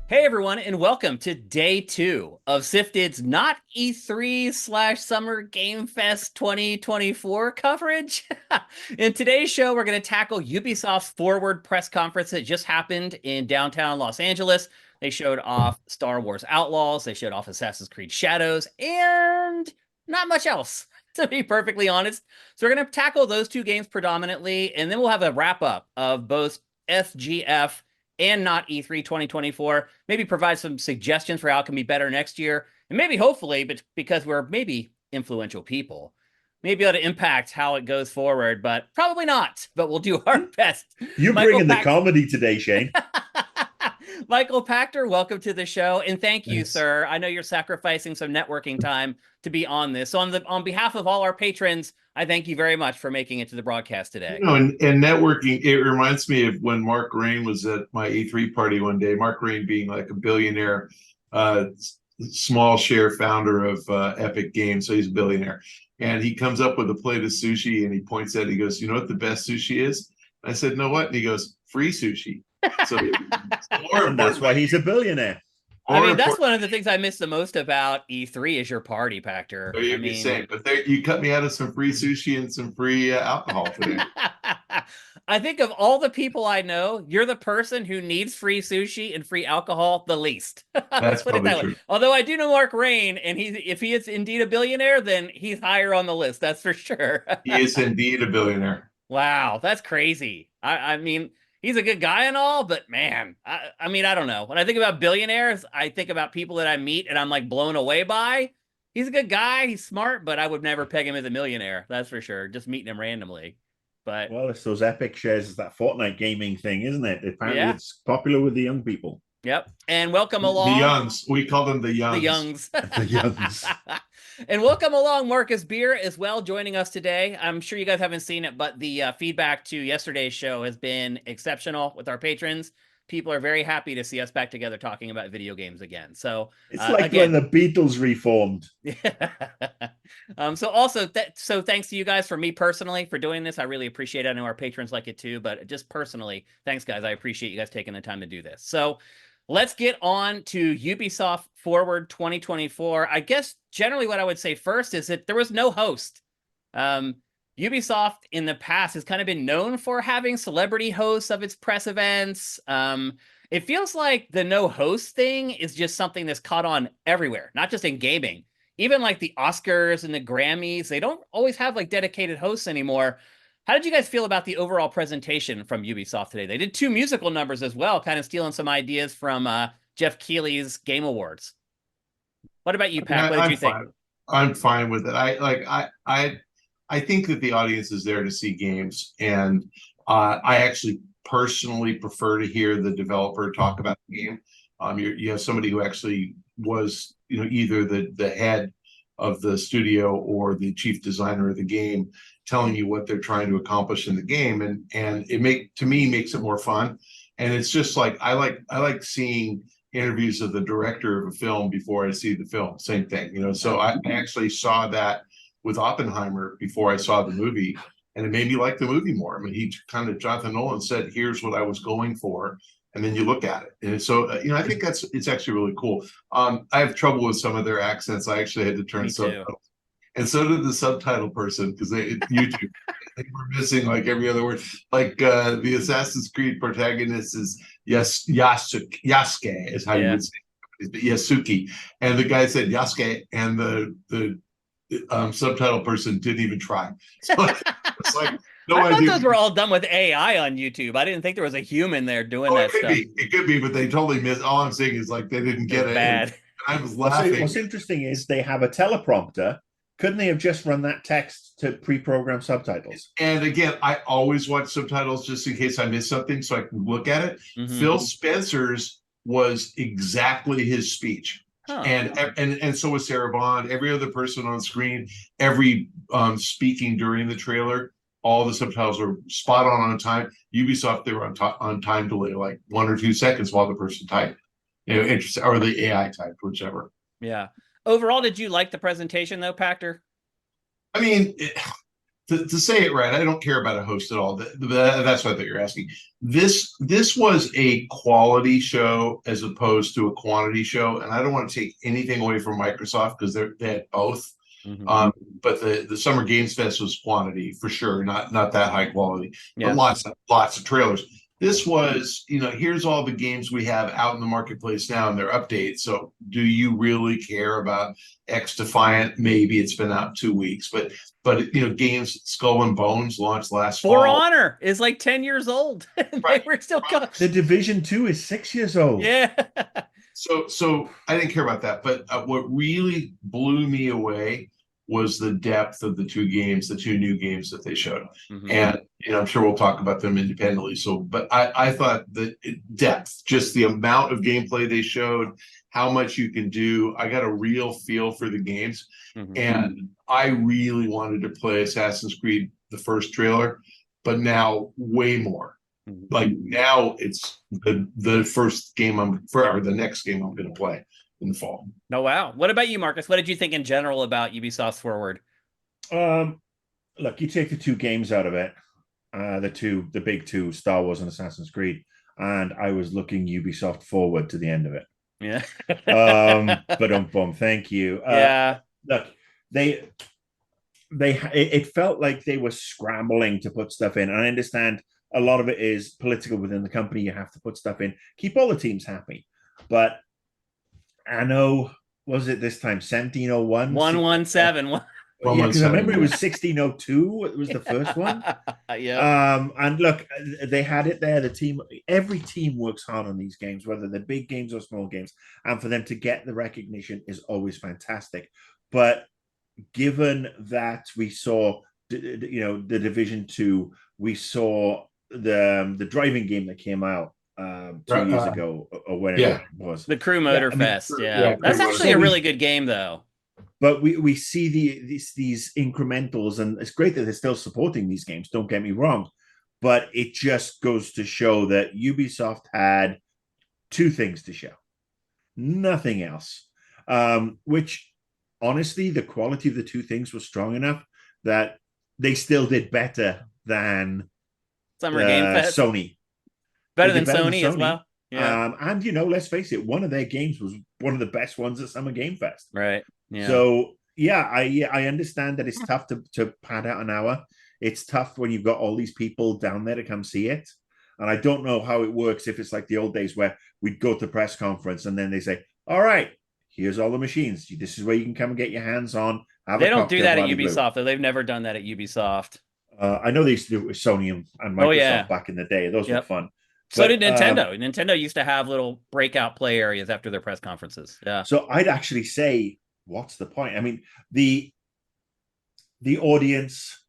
Hey everyone, and welcome to day 2 of Sifted's not E3 slash Summer Game Fest 2024 coverage. In today's show, we're going to tackle Ubisoft's Forward press conference that just happened in downtown Los Angeles. They showed off Star Wars Outlaws, they showed off Assassin's Creed Shadows, and not much else, to be perfectly honest. So we're going to tackle those two games predominantly, and then we'll have a wrap up of both SGF and not E3 2024. Maybe provide some suggestions for how it can be better next year. And maybe, hopefully, but because we're maybe influential people, maybe able to impact how it goes forward, but probably not. But we'll do our best. You bring in the comedy today, Shane. Michael Pachter, welcome to the show. And thank you, Yes. sir. I know you're sacrificing some networking time to be on this. So on behalf of all our patrons, I thank you very much for making it to the broadcast today. And networking, it reminds me of when Mark Rain was at my E3 party one day. Mark Rain being like a billionaire, small share founder of Epic Games, so he's a billionaire. And he comes up with a plate of sushi and he points at it. He goes, "You know what the best sushi is?" I said, "No, what?" And he goes, "Free sushi." So And that's why he's a billionaire. I mean, that's one of the things I miss the most about E3 is your party, Pachter. You're saying, but you cut me out of some free sushi and some free alcohol today. I think of all the people I know, you're the person who needs free sushi and free alcohol the least. That's put it that true. way. Although I do know Mark Rain, and if he is indeed a billionaire, then he's higher on the list. That's for sure. He is indeed a billionaire. Wow, that's crazy. I mean, he's a good guy and all, but man, I mean, I don't know. When I think about billionaires, I think about people that I meet and I'm like blown away by. He's a good guy. He's smart, but I would never peg him as a millionaire. That's for sure. Just meeting him randomly. But Well, it's those Epic shares, it's that Fortnite gaming thing, isn't it? Apparently, yeah. It's popular with the young people. Yep. And welcome along. The Youngs. We call them the Youngs. The Youngs. The Youngs. And welcome along, Marcus Beer, as well, joining us today. I'm sure you guys haven't seen it, but the feedback to yesterday's show has been exceptional with our patrons. People are very happy to see us back together talking about video games again. So it's like again, when the Beatles reformed. So thanks to you guys for me personally for doing this. I really appreciate it. I know our patrons like it too, but just personally, thanks guys. I appreciate you guys taking the time to do this. So let's get on to Ubisoft Forward 2024. I guess generally what I would say first is that there was no host. Ubisoft in the past has kind of been known for having celebrity hosts of its press events. It feels like the no host thing is just something that's caught on everywhere, not just in gaming. Even like the Oscars and the Grammys, they don't always have like dedicated hosts anymore. How did you guys feel about the overall presentation from Ubisoft today? They did 2 musical numbers as well, kind of stealing some ideas from Jeff Keighley's Game Awards. What about you, Pat? What did you think? I'm fine with it. I think that the audience is there to see games, and I actually personally prefer to hear the developer talk about the game. You have somebody who actually was, either the head of the studio or the chief designer of the game, telling you what they're trying to accomplish in the game, and it makes it more fun. And it's just like I like seeing interviews of the director of a film before I see the film. Same thing, So I actually saw that with Oppenheimer before I saw the movie, and it made me like the movie more. I mean, Jonathan Nolan said, "Here's what I was going for," and then you look at it, and so I think it's actually really cool. I have trouble with some of their accents. I actually had to turn subtitles, and so did the subtitle person because YouTube they were missing like every other word. Like the Assassin's Creed protagonist is Yasuke is how you would say it, Yasuki, and the guy said Yasuke, and the subtitle person didn't even try. So it's like I thought those were all done with AI on YouTube. I didn't think there was a human there doing that stuff. It could be, but they totally missed. All I'm saying is like they didn't get it. Bad. I was laughing. What's interesting is they have a teleprompter. Couldn't they have just run that text to pre-program subtitles? And again, I always watch subtitles just in case I miss something so I can look at it. Mm-hmm. Phil Spencer's was exactly his speech. Huh. And so was Sarah Bond. Every other person on screen, every speaking during the trailer, all the subtitles are spot on time. Ubisoft, they were on time delay, like 1 or 2 seconds while the person typed, or the AI typed, whichever. Yeah. Overall, did you like the presentation though, Pachter? I mean, to say it right, I don't care about a host at all. That's what I thought you're asking. This was a quality show as opposed to a quantity show, and I don't want to take anything away from Microsoft because they had both. Mhm. But the Summer Games Fest was quantity for sure, not that high quality, Yeah. but lots of trailers. This was, here's all the games we have out in the marketplace now and their updates. So do you really care about X Defiant? Maybe it's been out 2 weeks, but games Skull and Bones launched last For fall. Honor is like 10 years old. And Right. they were still coming. The Division 2 is 6 years old. Yeah. So I didn't care about that, but what really blew me away was the depth of the two new games that they showed. Mhm. And I'm sure we'll talk about them independently. So, but I thought that depth, just the amount of gameplay they showed, how much you can do. I got a real feel for the games, Mhm. and I really wanted to play Assassin's Creed, the first trailer, but now way more. Mhm. Like now it's the first game or the next game I'm going to play in the fall. Oh, wow. What about you, Marcus? What did you think in general about Ubisoft's Forward? Look, you take the two games out of it, the big two, Star Wars and Assassin's Creed, and I was looking Ubisoft forward to the end of it. Yeah. But thank you. Yeah. Look, it felt like they were scrambling to put stuff in, and I understand a lot of it is political within the company. You have to put stuff in, keep all the teams happy, but I know, was it this time 1701? 117. Yeah, because I remember it was 1602. It was the first one. Yeah. And look, they had it there. Every team works hard on these games, whether they're big games or small games, and for them to get the recognition is always fantastic. But given that we saw, the Division 2, we saw the driving game that came out 2 years ago or whenever it was, the Crew Motor Fest. That's actually a really good game, though. But we see these incrementals, and it's great that they're still supporting these games. Don't get me wrong, but it just goes to show that Ubisoft had two things to show, nothing else. Which, honestly, the quality of the two things was strong enough that they still did better than Summer Game Fest. Sony. Better than Sony as well. Yeah. And let's face it, one of their games was one of the best ones at Summer Game Fest. Right. Yeah. So I understand that it's tough to pad out an hour. It's tough when you've got all these people down there to come see it. And I don't know how it works if it's like the old days where we'd go to press conference and then they say, all right, here's all the machines. This is where you can come and get your hands on. They don't do that at Ubisoft, though. They've never done that at Ubisoft. I know they used to do it with Sony and Microsoft back in the day. Those were fun. So did Nintendo. Nintendo used to have little breakout play areas after their press conferences. Yeah. So I'd actually say, what's the point? I mean, the audience,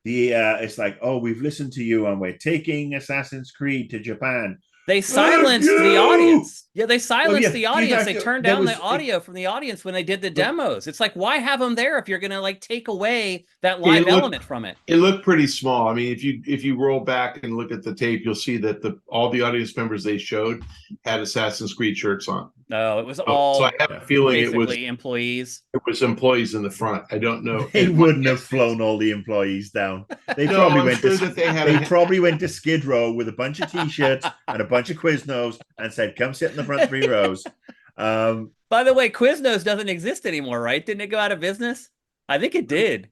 it's like, oh, we've listened to you and we're taking Assassin's Creed to Japan. They silenced the audience. Yeah, they silenced the audience. They turned down the audio from the audience when they did the demos. It's like, why have them there if you're going to take away that live element from it? It looked pretty small. I mean, if you roll back and look at the tape, you'll see that all the audience members they showed had Assassin's Creed shirts on. No, it was all. So I have a feeling it was employees. It was employees in the front. I don't know. They wouldn't have flown all the employees down. They probably went to Skid Row with a bunch of T-shirts and a bunch of Quiznos and said, "Come sit in the front 3 rows." By the way, Quiznos doesn't exist anymore, right? Didn't it go out of business? I think it did.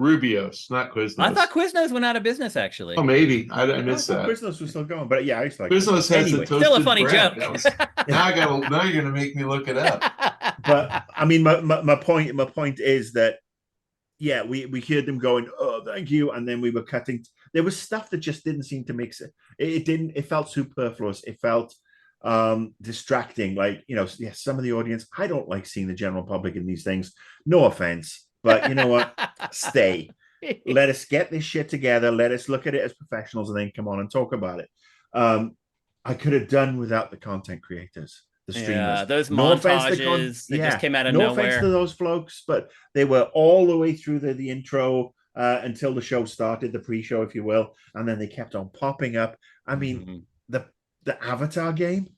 Rubios, not Quiznos. I thought Quiznos went out of business, actually. Oh, maybe. I missed that. Quiznos was still going, but yeah, I used to like Quiznos has a still a funny joke. Now you're going to make me look it up. But I mean, my point is that, yeah, we heard them going, "Oh, thank you," and then we were cutting. There was stuff that just didn't seem to make sense. It felt superfluous. It felt distracting. Like, some of the audience, I don't like seeing the general public in these things. No offense. But you know what? Stay. Let us get this shit together. Let us look at it as professionals and then come on and talk about it. I could have done without the content creators, the streamers. Yeah, those montages that just came out of nowhere. No offense to those folks, but they were all the way through the intro until the show started, the pre-show, if you will. And then they kept on popping up. I mean, the Avatar game,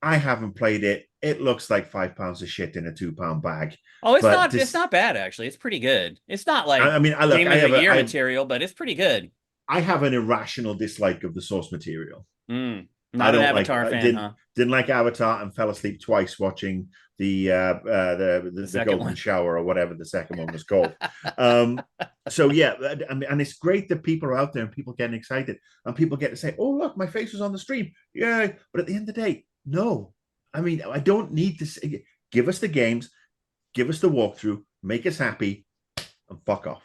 I haven't played it. It looks like £5 of shit in a £2 bag. Oh, it's But not. It's not bad actually. It's pretty good. It's not like I mean, look, game of the year material, but it's pretty good. I have an irrational dislike of the source material. I Not an don't like. Avatar fan, huh? Didn't like Avatar and fell asleep twice watching the Golden one. Shower or whatever the second one was called. So yeah, I mean, and it's great that people are out there and people getting excited and people get to say, "Oh, look, my face was on the stream." Yeah, but at the end of the day, no. I mean, I don't need to say, give us the games, give us the walkthrough, make us happy, and fuck off.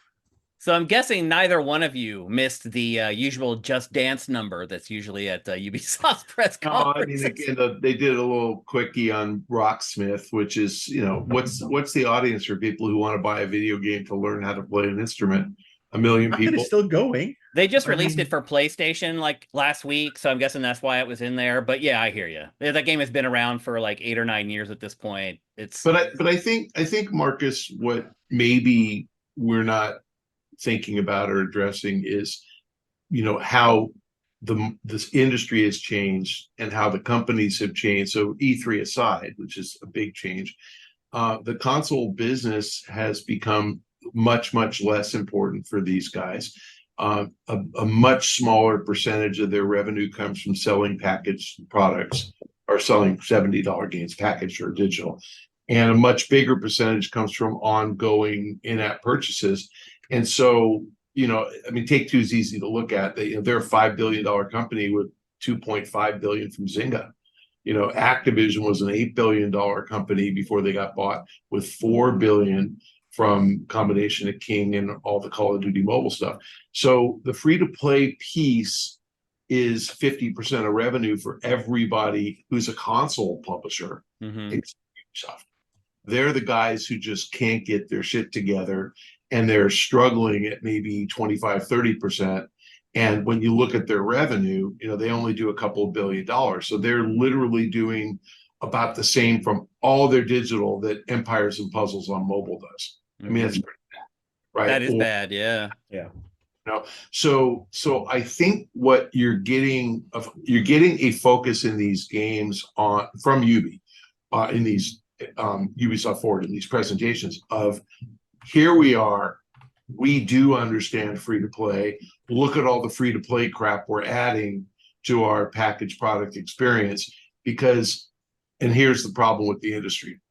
So I'm guessing neither one of you missed the usual Just Dance number that's usually at Ubisoft's press conference. I mean, again, they did a little quickie on Rocksmith, which is, what's the audience for people who want to buy a video game to learn how to play an instrument? 1 million people. It's still going. They just released it for PlayStation like last week, so I'm guessing that's why it was in there. But yeah, I hear you. That game has been around for like 8 or 9 years at this point. But I think Marcus, what maybe we're not thinking about or addressing is, how this industry has changed and how the companies have changed. So E3 aside, which is a big change, the console business has become much less important for these guys. A much smaller percentage of their revenue comes from selling packaged products or selling $70 games packaged or digital, and a much bigger percentage comes from ongoing in-app purchases. And so, I mean, Take-Two is easy to look at. They're a $5 billion company with $2.5 billion from Zynga. Activision was an $8 billion company before they got bought, with $4 billion from combination of King and all the Call of Duty mobile stuff. So the free-to-play piece is 50% of revenue for everybody who's a console publisher. Ubisoft. They're the guys who just can't get their shit together, and they're struggling at maybe 25-30%. And when you look at their revenue, they only do a couple of $1 billion. So they're literally doing about the same from all their digital that Empires and Puzzles on mobile does. I mean, that's pretty bad, right? That is bad, yeah. So I think what you're getting a focus in these games from Ubi, in these Ubisoft Forward, in these presentations of, here we are, we do understand free to play. Look at all the free to play crap we're adding to our packaged product experience. And here's the problem with the industry.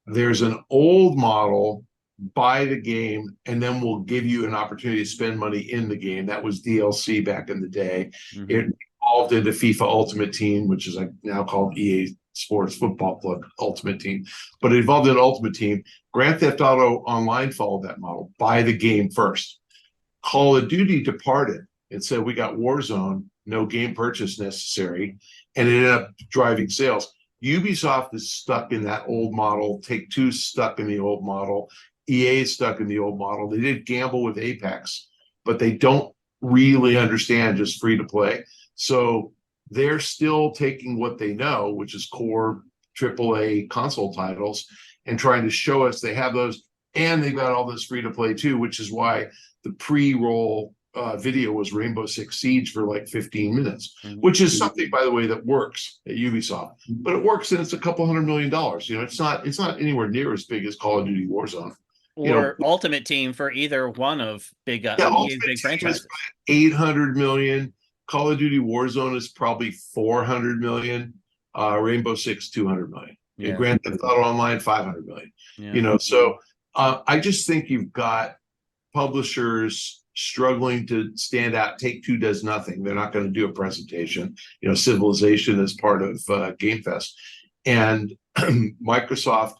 There's an old model: buy the game, and then we'll give you an opportunity to spend money in the game. That was DLC back in the day. It evolved into FIFA Ultimate Team, which is now called EA Sports Football Club Ultimate Team. But it evolved into Ultimate Team. Grand Theft Auto Online followed that model. Buy the game first. Call of Duty departed and said, we got Warzone, no game purchase necessary, and it ended up driving sales. Ubisoft is stuck in that old model. Take-Two's stuck in the old model. EA is stuck in the old model. They did gamble with Apex, but they don't really understand just free to play. So they're still taking what they know, which is core AAA console titles, and trying to show us they have those, and they've got all this free to play too, which is why the pre-roll video was Rainbow Six Siege for like 15 minutes, which is something, by the way, that works at Ubisoft. But it works, and it's a couple $100 million. It's not anywhere near as big as Call of Duty Warzone or Ultimate Team for either one of big franchises. 800 million. Call of Duty Warzone is probably 400 million. Rainbow Six 200 million. Yeah. Grand Theft Auto Online 500 million. Yeah. So I just think you've got publishers struggling to stand out. Take-Two does nothing. They're not going to do a presentation. Civilization is part of Game Fest, and Microsoft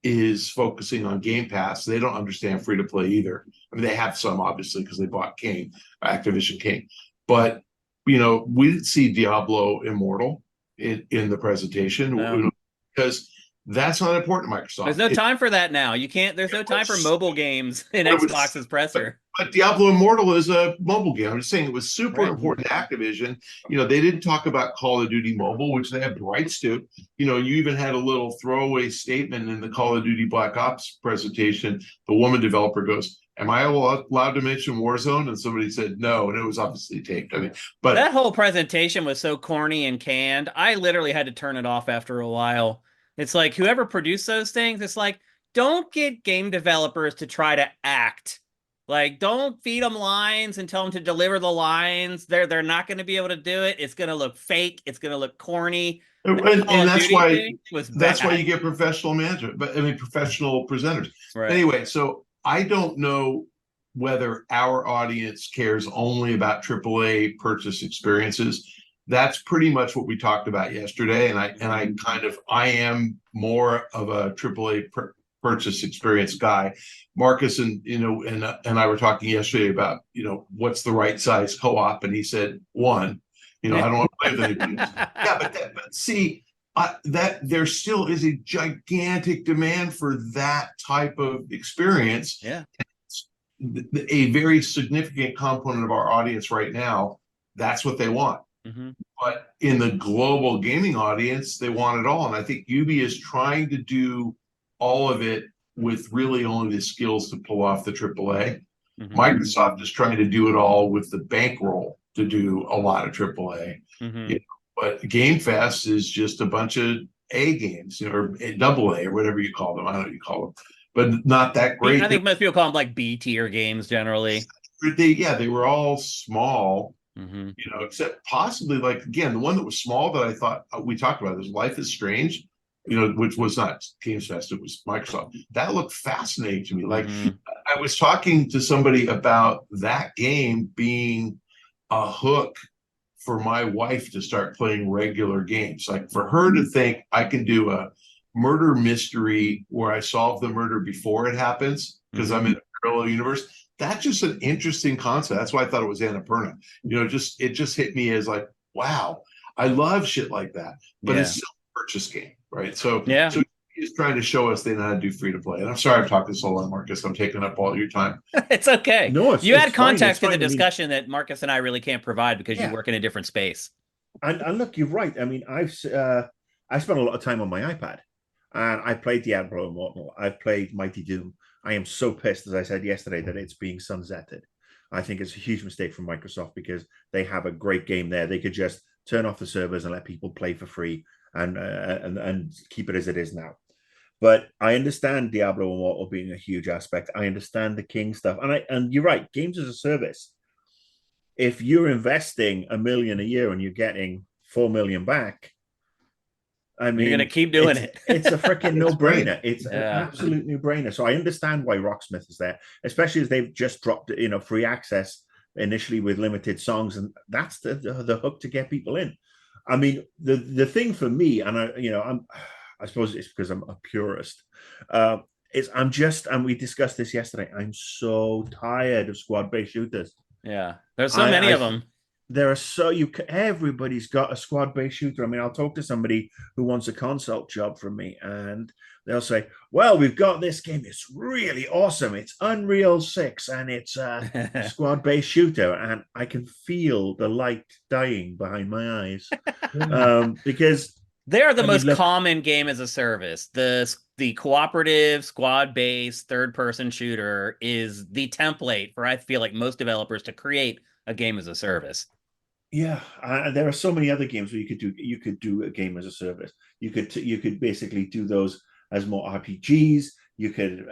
is focusing on Game Pass. They don't understand free to play either. I mean, they have some, obviously, because they bought Activision King, but we didn't see Diablo Immortal in the presentation because that's not important to Microsoft. There's no time for that now. You can't. There's no time for mobile games in Xbox's presser. But Diablo Immortal is a mobile game. I'm just saying it was super important to Activision. They didn't talk about Call of Duty Mobile, which they have the rights to. You even had a little throwaway statement in the Call of Duty Black Ops presentation. The woman developer goes, am I allowed to mention Warzone? And somebody said no, and it was obviously taped. I mean, but that whole presentation was so corny and canned. I literally had to turn it off after a while. It's like whoever produced those things, it's like, don't get game developers to try to act. Like, don't feed them lines and tell them to deliver the lines. They're not going to be able to do it. It's going to look fake. It's going to look corny. and Call of that's Duty why thing was that's why bad. you get professional management, but I mean professional presenters. Right. Anyway, so I don't know whether our audience cares only about AAA purchase experiences. That's pretty much what we talked about yesterday, and I am more of a AAA purchase experience guy. Marcus and and I were talking yesterday about what's the right size co-op, and he said one. I don't want to play with anybody else. Yeah, but see, that there still is a gigantic demand for that type of experience. Yeah. A very significant component of our audience right now, that's what they want. Mm-hmm. But in the global gaming audience, they want it all. And I think Ubi is trying to do all of it with really only the skills to pull off the AAA. Mm-hmm. Microsoft is trying to do it all with the bankroll to do a lot of AAA. Mm-hmm. But Game Fest is just a bunch of A games, or double A, or whatever you call them. I don't know what you call them, but not that great. I think most people call them like B tier games generally. They were all small, mm-hmm. Except possibly, like, again, the one that was small that I thought we talked about was Life is Strange, which was not Games Fest, it was Microsoft. That looked fascinating to me. Like, mm-hmm. I was talking to somebody about that game being a hook for my wife to start playing regular games, like for her to think I can do a murder mystery where I solve the murder before it happens because I'm in a parallel universe. That's just an interesting concept. That's why I thought it was Annapurna. It just hit me as like, wow, I love shit like that. But it's still a purchase game, right? So he's trying to show us they know how to do free to play. And I'm sorry I've talked this so long, Marcus. I'm taking up all your time. It's okay. No, you add context to the discussion that Marcus and I really can't provide because you work in a different space. And look, you're right. I mean, I spent a lot of time on my iPad, and I played Diablo Immortal. I've played Mighty Doom. I am so pissed, as I said yesterday, that it's being sunsetted. I think it's a huge mistake from Microsoft because they have a great game there. They could just turn off the servers and let people play for free and keep it as it is now. But I understand Diablo Immortal being a huge aspect. I understand the King stuff. And you're right, games as a service. If you're investing $1 million a year and you're getting $4 million back, I mean, you're going to keep doing it. It's a freaking no-brainer. It's an absolute no-brainer. So I understand why Rocksmith is there, especially as they've just dropped, free access initially with limited songs. And that's the hook to get people in. I mean, the thing for me, and I suppose it's because I'm a purist. And we discussed this yesterday. I'm so tired of squad-based shooters. Yeah, there's so many of them. There are everybody's got a squad-based shooter. I mean, I'll talk to somebody who wants a consult job from me, and they'll say, "Well, we've got this game. It's really awesome. It's Unreal 6, and it's a squad-based shooter." And I can feel the light dying behind my eyes because they're the most common game as a service. The cooperative, squad-based, third-person shooter is the template for, I feel like, most developers to create a game as a service. Yeah, there are so many other games where you could do a game as a service. You could basically do those as more RPGs. You could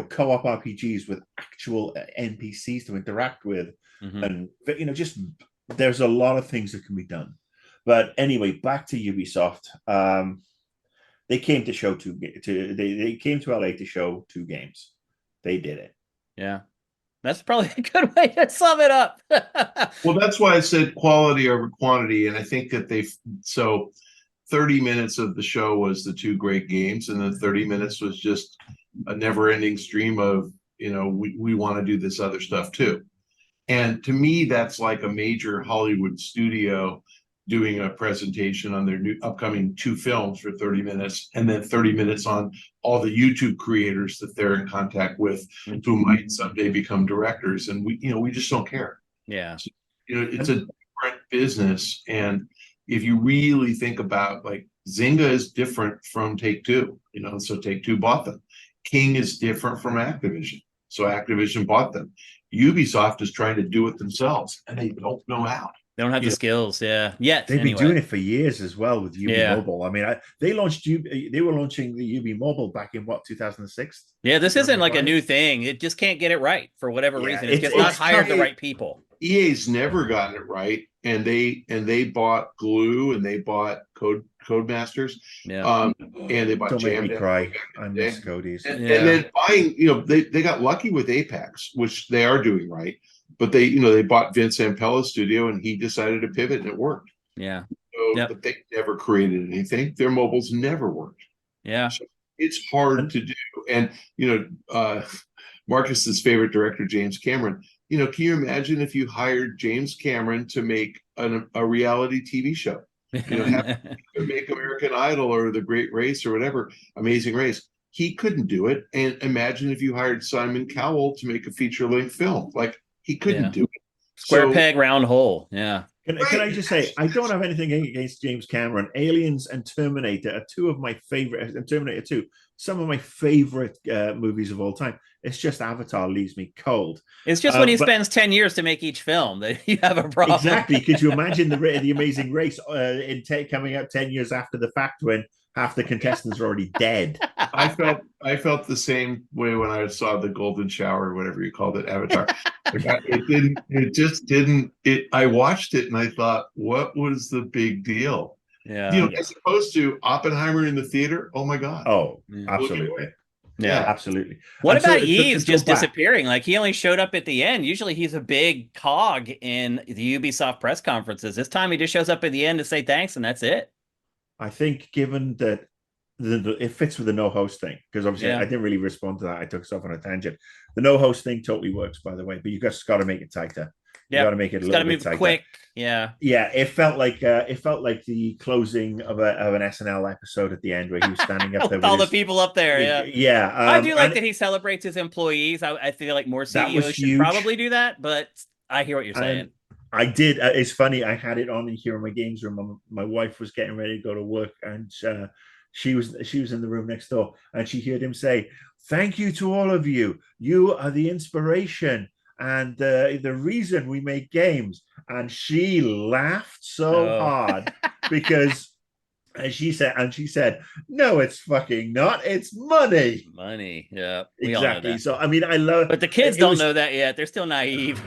co-op RPGs with actual NPCs to interact with, and just there's a lot of things that can be done. But anyway, back to Ubisoft. They came to they came to LA to show 2 games. They did it. Yeah. That's probably a good way to sum it up. Well, that's why I said quality over quantity. And I think that 30 minutes of the show was the 2 great games. And then 30 minutes was just a never ending stream of, we want to do this other stuff too. And to me, that's like a major Hollywood studio doing a presentation on their new upcoming 2 films for 30 minutes, and then 30 minutes on all the YouTube creators that they're in contact with who might someday become directors. And we just don't care. Yeah. So, it's a different business. And if you really think about, like, Zynga is different from Take-Two, so Take-Two bought them. King is different from Activision. so Activision bought them. Ubisoft is trying to do it themselves, and they don't know how. They don't have the skills, yet. They've been anyway. doing it for years as well with Ubi Mobile. I mean, they were launching the Ubi Mobile back in what, 2006? Yeah, this isn't like a new thing. It just can't get it right for whatever reason. It's just not hired the right people. EA's never gotten it right, and they bought Glue and they bought Codemasters, and they bought Don't make me Jam cry. I miss Cody's. and then buying, they got lucky with Apex, which they are doing right, but they bought Vince Ampella's studio and he decided to pivot and it worked. Yeah. So, but they never created anything. Their mobiles never worked. Yeah. So it's hard to do, and Marcus's favorite director, James Cameron. Can you imagine if you hired James Cameron to make a reality TV show? Make American Idol or The Great Race or whatever, Amazing Race. He couldn't do it. And imagine if you hired Simon Cowell to make a feature-length film. Like, he couldn't do it. Square peg, round hole. Yeah. Can I just say, I don't have anything against James Cameron. Aliens and Terminator are two of my favorite, and Terminator 2, some of my favorite movies of all time. It's just Avatar leaves me cold. It's just when he spends 10 years to make each film that you have a problem. Exactly. Could you imagine the Amazing Race coming out 10 years after the fact when half the contestants are already dead? I felt the same way when I saw the Golden Shower or whatever you called it, Avatar. It just didn't. I watched it and I thought, what was the big deal? Yeah. As opposed to Oppenheimer in the theater. Oh my God. Oh, absolutely. Yeah, absolutely. What about Yves just disappearing? Like, he only showed up at the end. Usually he's a big cog in the Ubisoft press conferences. This time he just shows up at the end to say thanks and that's it. I think given that it fits with the no host thing, because obviously I didn't really respond to that. I took us off on a tangent. The no host thing totally works, by the way, but you just got to make it tighter. You got to make it a little bit tighter. Quick. Yeah. It felt like the closing of an SNL episode at the end where he was standing up there with all the people up there. Yeah. I do like that he celebrates his employees. I feel like more CEOs should probably do that, but I hear what you're saying. I did. It's funny. I had it on in here in my games room. My wife was getting ready to go to work, and she was in the room next door, and she heard him say, "Thank you to all of you. You are the inspiration and the reason we make games." And she laughed so hard because she said, "No, it's fucking not. It's money." Money. Yeah. Exactly. So I mean, I love it. But the kids don't know that yet. They're still naive.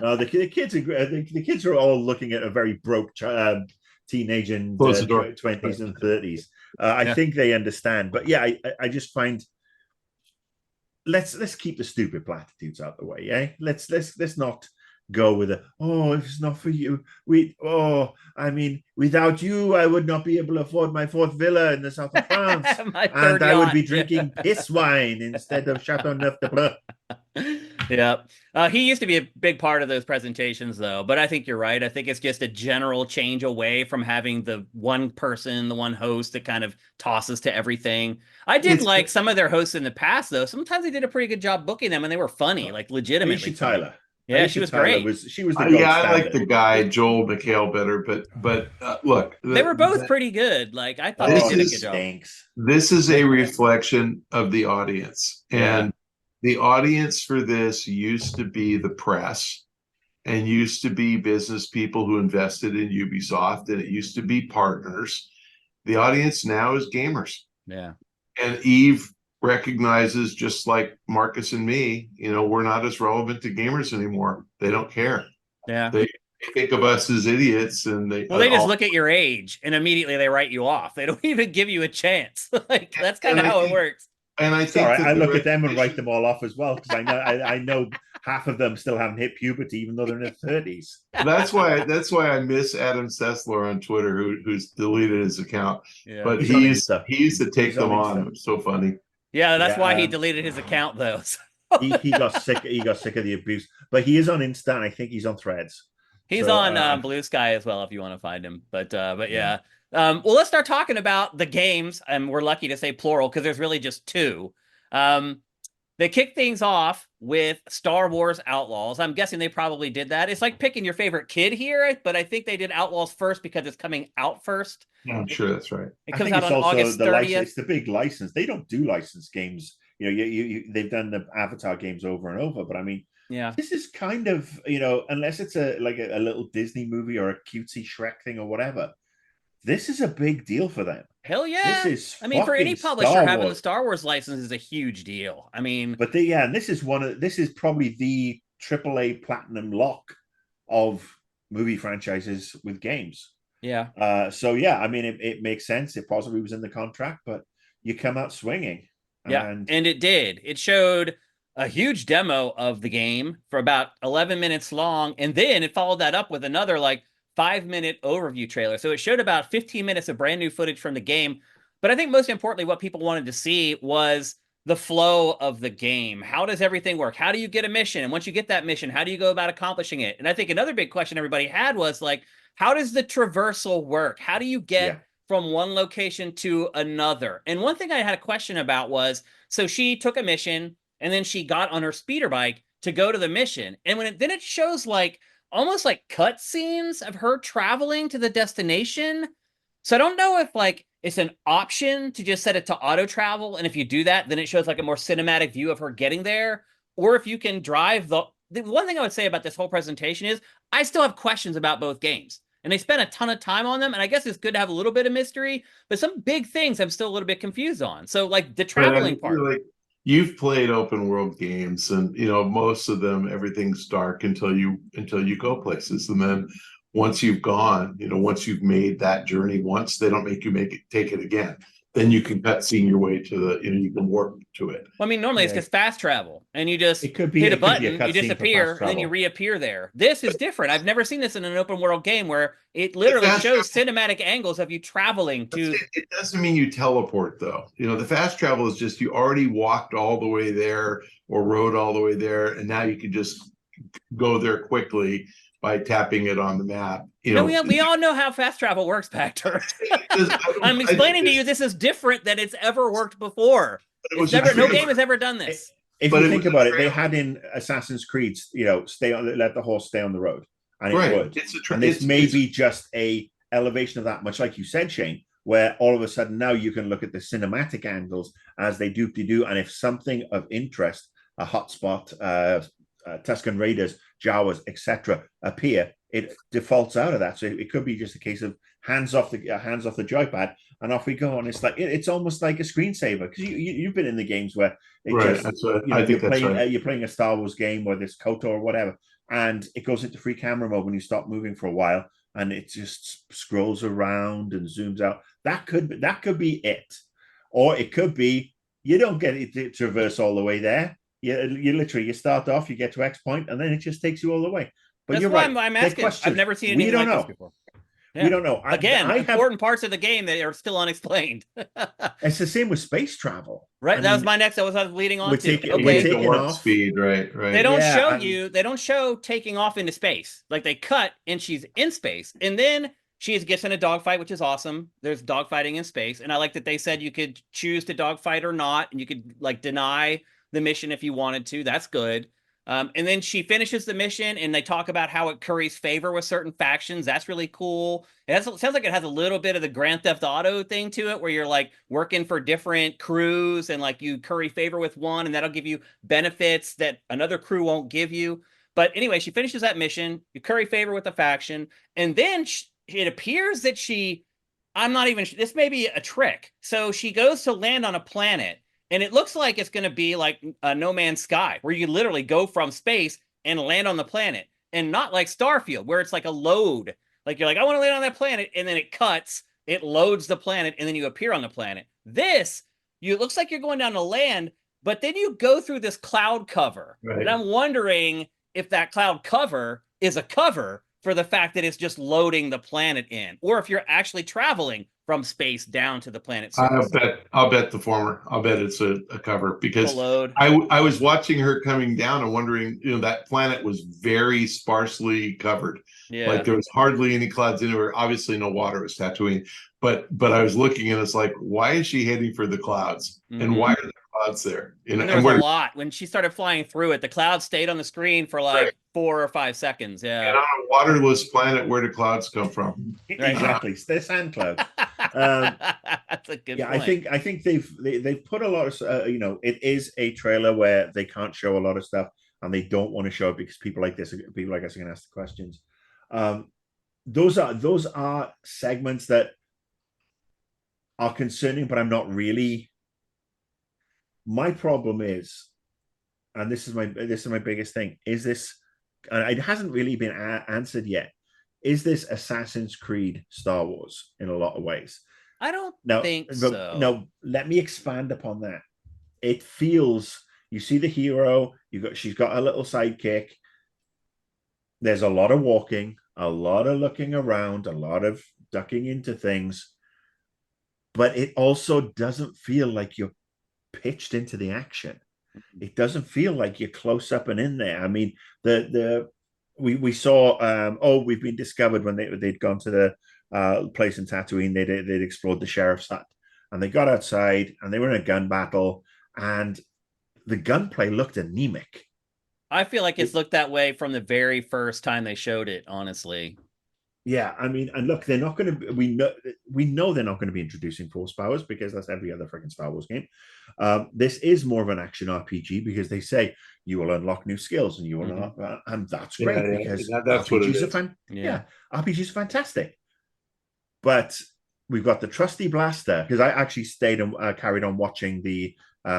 No, the kids are all looking at a very broke teenage in 20s and 30s. I think they understand, but yeah, I just find let's keep the stupid platitudes out of the way. Yeah, let's not go with if it's not for you, without you, I would not be able to afford my 4th villa in the south of France, and I would be drinking piss wine instead of Chateauneuf de Bleu. Yeah. He used to be a big part of those presentations, though. But I think you're right. I think it's just a general change away from having the one person, the one host that kind of tosses to everything. I did like some of their hosts in the past, though. Sometimes they did a pretty good job booking them, and they were funny, like legitimately. Tyler. Yeah, she was great. She was the gold I like the guy Joel McHale better, but look, they were both pretty good. Like, I thought they did a good job. This is a reflection of the audience, and the audience for this used to be the press, and used to be business people who invested in Ubisoft, and it used to be partners. The audience now is gamers. Yeah, and Eve recognizes, just like Marcus and me, we're not as relevant to gamers anymore. They don't care. Yeah. They think of us as idiots, and they just look at your age and immediately they write you off. They don't even give you a chance. Like, that's kind of how it works. And I think I look at them and write them all off as well, because I know half of them still haven't hit puberty, even though they're in their 30s. That's why I miss Adam Sessler on Twitter, who's deleted his account. Yeah. But he used to take them on. It was so funny. Yeah, that's why he deleted his account, though. he got sick. He got sick of the abuse. But he is on Insta, and I think he's on Threads. He's on Blue Sky as well, if you want to find him. But yeah. Well, let's start talking about the games, and we're lucky to say plural because there's really just 2. They kick things off with Star Wars Outlaws. I'm guessing they probably did that. It's like picking your favorite kid here, but I think they did Outlaws first because it's coming out first. Yeah, I'm sure that's right. It comes out on August 30th. It's the big license. They don't do licensed games they've done the Avatar games over and over, but I mean, Yeah. this is kind of, unless it's a little Disney movie or a cutesy Shrek thing or whatever, this is a big deal for them. Hell yeah. This is I mean, for any fucking publisher, Star having the Wars. Star Wars license is a huge deal. I mean, But and this is probably the AAA platinum lock of movie franchises with games. yeah. So yeah, I mean, it makes sense. It possibly was in the contract, but you come out swinging. Yeah, and it did. It showed a huge demo of the game for about 11 minutes long, and then it followed that up with another like 5-minute overview trailer. So it showed about 15 minutes of brand new footage from the game. But I think most importantly, what people wanted to see was the flow of the game. How does everything work? How do you get a mission? And once you get that mission, how do you go about accomplishing it? And I think another big question everybody had was like, how does the traversal work? How do you get from one location to another? And one thing I had a question about was, so she took a mission and then she got on her speeder bike to go to the mission. And then it shows like almost like cut scenes of her traveling to the destination. So I don't know if like it's an option to just set it to auto travel. And if you do that, then it shows like a more cinematic view of her getting there. Or if you can drive the one thing I would say about this whole presentation is I still have questions about both games. And they spent a ton of time on them. And I guess it's good to have a little bit of mystery, but some big things I'm still a little bit confused on. So like the traveling part. Like, you've played open world games, and most of them, everything's dark until you go places. And then once you've gone, once you've made that journey once, they don't make you take it again. Then you can cutscene your way to the, you can warp to it. Well, I mean, normally it's just fast travel, and you just it could be, hit a it could be button, you disappear, and then you reappear there. This is different. I've never seen this in an open world game where it literally shows cinematic angles of you traveling to. It doesn't mean you teleport, though. The fast travel is just you already walked all the way there or rode all the way there, and now you can just go there quickly by tapping it on the map. We all know how fast travel works, Pachter. I'm explaining to you this is different than it's ever worked before. No game has ever done this. If you think about it, they had in Assassin's Creed, let the horse stay on the road, and it would. And this may be just a elevation of that, much like you said, Shane, where all of a sudden now you can look at the cinematic angles as they do, and if something of interest, a hotspot, Tusken Raiders, Jawas, etc., appear, it defaults out of that. So it could be just a case of hands off the joypad and off we go. And it's like it's almost like a screensaver, because you've been in the games where you're playing a Star Wars game, whether it's KOTOR or whatever, and it goes into free camera mode when you stop moving for a while, and it just scrolls around and zooms out. That could be it, or it could be you don't get it to traverse all the way there. You literally start off, you get to X point, and then it just takes you all the way. But that's why I'm asking. I've never seen anything like this before. Yeah. We don't know. Again, important parts of the game that are still unexplained. It's the same with space travel, right? That was my next. That was I was leading on to. We're taking warp speed, right? They don't show you. They don't show taking off into space. Like they cut, and she's in space, and then she gets in a dogfight, which is awesome. There's dogfighting in space, and I like that they said you could choose to dogfight or not, and you could like deny the mission if you wanted to. That's good. And then she finishes the mission, and they talk about how it curries favor with certain factions. That's really cool. It sounds like it has a little bit of the Grand Theft Auto thing to it, where you're like working for different crews, and like you curry favor with one, and that'll give you benefits that another crew won't give you. But anyway, she finishes that mission. You curry favor with the faction, and then it appears that I'm not even. This may be a trick. So she goes to land on a planet. And it looks like it's going to be like No Man's Sky, where you literally go from space and land on the planet, and not like Starfield, where it's like a load. Like you're like, I want to land on that planet, and then it cuts, it loads the planet, and then you appear on the planet. It looks like you're going down to land, but then you go through this cloud cover. Right. And I'm wondering if that cloud cover is a cover for the fact that it's just loading the planet in, or if you're actually traveling from space down to the planet surface. I'll bet the former. I'll bet it's a cover, because I was watching her coming down and wondering, that planet was very sparsely covered. Yeah. Like there was hardly any clouds anywhere. Obviously no water was Tatooine, but I was looking and it's like, why is she heading for the clouds? Mm-hmm. And why are there clouds there? And there was a lot. When she started flying through it, the clouds stayed on the screen for like 4 or 5 seconds. Yeah. And on a waterless planet, where do clouds come from? Exactly. They're sand clouds. That's a good Yeah, point. I think they've put a lot of it is a trailer where they can't show a lot of stuff and they don't want to show it because people like us are going to ask the questions. Um, those are segments that are concerning, but I'm not really. My problem is, and this is my biggest thing, is this, and it hasn't really been answered yet. Is this Assassin's Creed Star Wars in a lot of ways? I don't Now, think so. no, let me expand upon that. It feels, you see the hero, she's got a little sidekick. There's a lot of walking, a lot of looking around, a lot of ducking into things, but it also doesn't feel like you're pitched into the action. It doesn't feel like you're close up and in there. I mean, the we saw we've been discovered when they'd gone to the place in Tatooine. They'd explored the sheriff's hut, and they got outside and they were in a gun battle, and the gunplay looked anemic. I feel like it's looked that way from the very first time they showed it, honestly. Yeah, I mean, and look, they're not going to. We know they're not going to be introducing force powers because that's every other freaking Star Wars game. This is more of an action RPG because they say you will unlock new skills and you will not, and that's great because that's what it is. RPGs are fantastic. But we've got the trusty blaster because I actually stayed and carried on watching the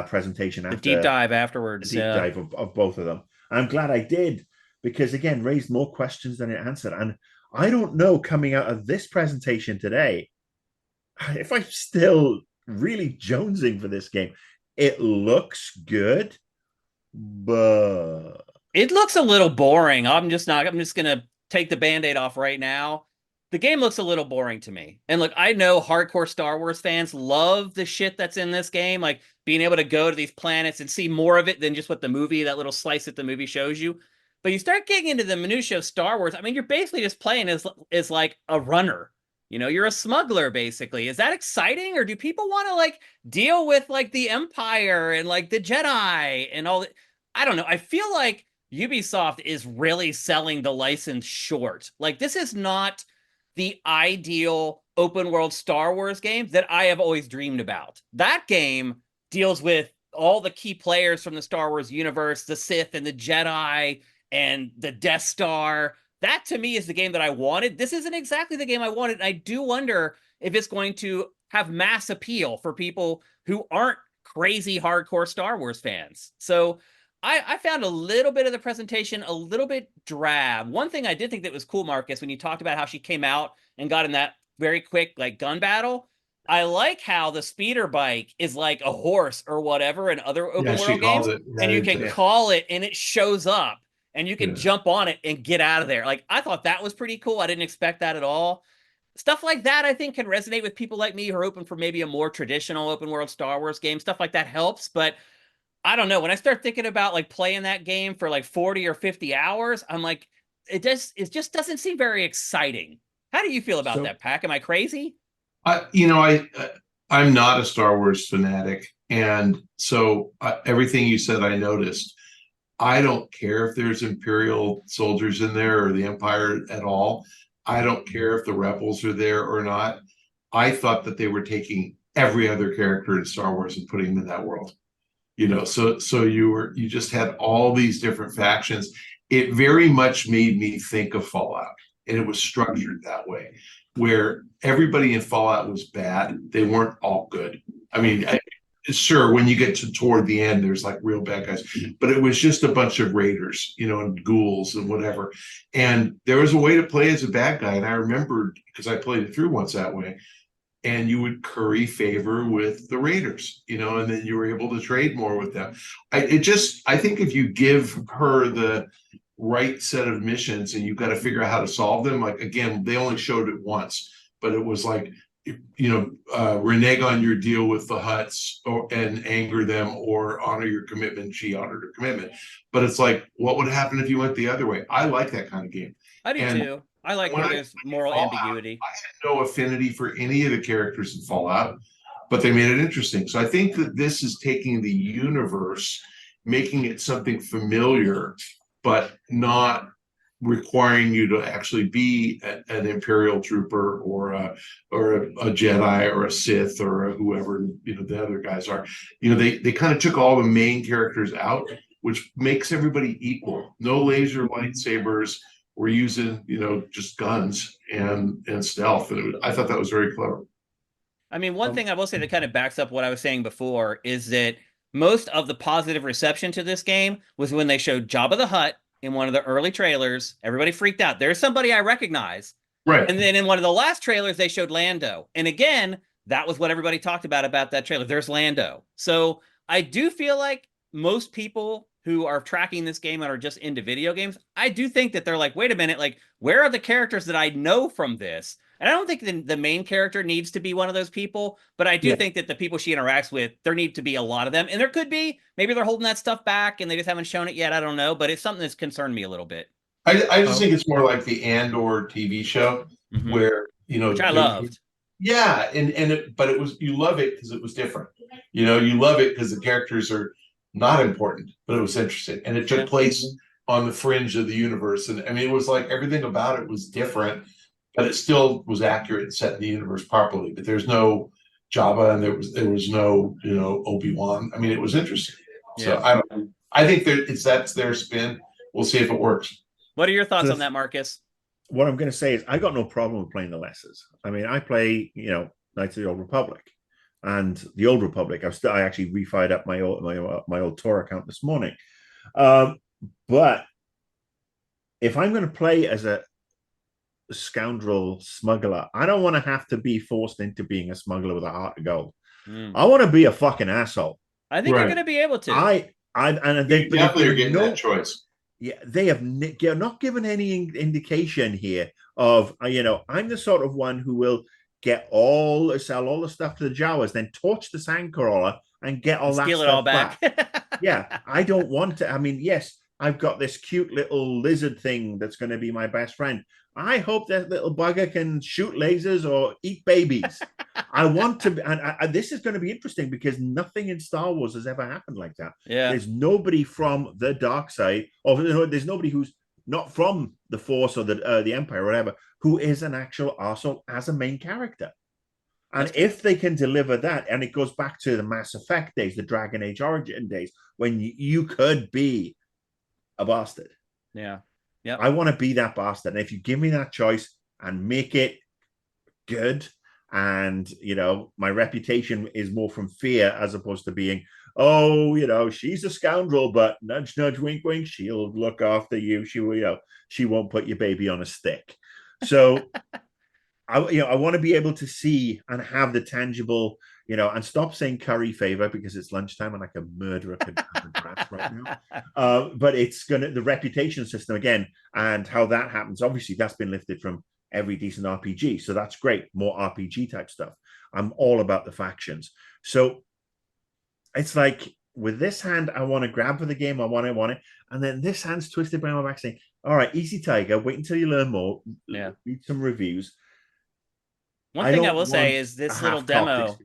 presentation after the deep dive afterwards. The deep dive of both of them. I'm glad I did because again raised more questions than it answered. And I don't know coming out of this presentation today if I'm still really jonesing for this game. It looks good, but it looks a little boring. I'm just gonna take the band-aid off right now. The game looks a little boring to me. And look, I know hardcore Star Wars fans love the shit that's in this game, like being able to go to these planets and see more of it than just what the movie, that little slice that the movie shows you. But you start getting into the minutia of Star Wars. I mean, you're basically just playing as like a runner. You know, you're a smuggler basically. Is that exciting, or do people want to like deal with like the Empire and like the Jedi and all that? I don't know. I feel like Ubisoft is really selling the license short. Like this is not the ideal open world Star Wars game that I have always dreamed about. That game deals with all the key players from the Star Wars universe, the Sith and the Jedi and the Death Star. That to me is the game that I wanted. This isn't exactly the game I wanted. I do wonder if it's going to have mass appeal for people who aren't crazy hardcore Star Wars fans. So I found a little bit of the presentation a little bit drab. One thing I did think that was cool, Marcus, when you talked about how she came out and got in that very quick like gun battle. I like how the speeder bike is like a horse or whatever in other open world games, and you can call it and it shows up and you can jump on it and get out of there. Like I thought that was pretty cool. I didn't expect that at all. Stuff like that I think can resonate with people like me who are open for maybe a more traditional open world Star Wars game. Stuff like that helps, but I don't know. When I start thinking about like playing that game for like 40 or 50 hours, I'm like, it just doesn't seem very exciting. How do you feel about that, Pack? Am I crazy? I'm not a Star Wars fanatic, and so everything you said, I noticed. I don't care if there's Imperial soldiers in there or the Empire at all. I don't care if the Rebels are there or not. I thought that they were taking every other character in Star Wars and putting them in that world. So you just had all these different factions. It very much made me think of Fallout, and it was structured that way, where everybody in Fallout was bad. They weren't all good. I mean, sure, when you get toward the end, there's like real bad guys, but it was just a bunch of raiders, and ghouls and whatever. And there was a way to play as a bad guy, and I remembered because I played it through once that way. And you would curry favor with the raiders, and then you were able to trade more with them. I think if you give her the right set of missions and you've got to figure out how to solve them, like, again, they only showed it once, but it was like, renege on your deal with the Hutts and anger them, or honor your commitment. She honored her commitment. But it's like, what would happen if you went the other way? I like that kind of game. I do too. I like where there's moral ambiguity. I had no affinity for any of the characters in Fallout, but they made it interesting. So I think that this is taking the universe, making it something familiar, but not requiring you to actually be an Imperial trooper or a Jedi or a Sith or whoever the other guys are. They kind of took all the main characters out, which makes everybody equal. No laser lightsabers. We're using just guns and stealth, and I thought that was very clever. I mean, one thing I will say that kind of backs up what I was saying before is that most of the positive reception to this game was when they showed Jabba the Hutt in one of the early trailers. Everybody freaked out. There's somebody I recognize. Right. And then in one of the last trailers, they showed Lando. And again, that was what everybody talked about that trailer. There's Lando. So I do feel like most people who are tracking this game and are just into video games, I do think that they're like, wait a minute, like, where are the characters that I know from this? And I don't think the main character needs to be one of those people, but I do think that the people she interacts with, there need to be a lot of them. And there could be, maybe they're holding that stuff back and they just haven't shown it yet. I don't know, but it's something that's concerned me a little bit. I just think it's more like the Andor TV show where, which I loved. Yeah. But it was, you love it because it was different. You love it because the characters are not important, but it was interesting. And it took place on the fringe of the universe. And I mean, it was like everything about it was different, but it still was accurate and set in the universe properly. But there's no Jabba and there was no, Obi-Wan. I mean, it was interesting. So I think that's their spin. We'll see if it works. What are your thoughts on that, Marcus? What I'm going to say is I got no problem with playing the lessers. I mean, I play, Knights of the Old Republic. And the Old Republic, I actually refired up my old Tor account this morning. But if I'm going to play as a scoundrel smuggler, I don't want to have to be forced into being a smuggler with a heart of gold. I want to be a fucking asshole. I think you're going to be able to. And they definitely are getting that choice. Yeah, they have not given any indication here of I'm the sort of one who will sell all the stuff to the Jawas, then torch the Sandcrawler and get all that stuff back. Yeah, I don't want to. I mean, yes, I've got this cute little lizard thing that's going to be my best friend. I hope that little bugger can shoot lasers or eat babies. I want to, and this is going to be interesting because nothing in Star Wars has ever happened like that. Yeah, there's nobody from the dark side, or there's nobody who's not from the Force or the Empire or whatever, who is an actual arsehole as a main character. And if they can deliver that, and it goes back to the Mass Effect days, the Dragon Age Origin days, when you could be a bastard. Yeah. I want to be that bastard. And if you give me that choice and make it good, and my reputation is more from fear as opposed to being, she's a scoundrel, but nudge, nudge, wink, wink, she'll look after you. She won't put your baby on a stick. So I want to be able to see and have the tangible, and stop saying curry favor because it's lunchtime and like a murderer could have a draft right now. But it's the reputation system again, and how that happens. Obviously, that's been lifted from every decent RPG. So that's great. More RPG type stuff. I'm all about the factions. So it's like with this hand, I want to grab for the game. I want it. And then this hand's twisted behind my back saying, all right, easy tiger, wait until you learn more. Yeah. Read some reviews. One thing I will say is this little demo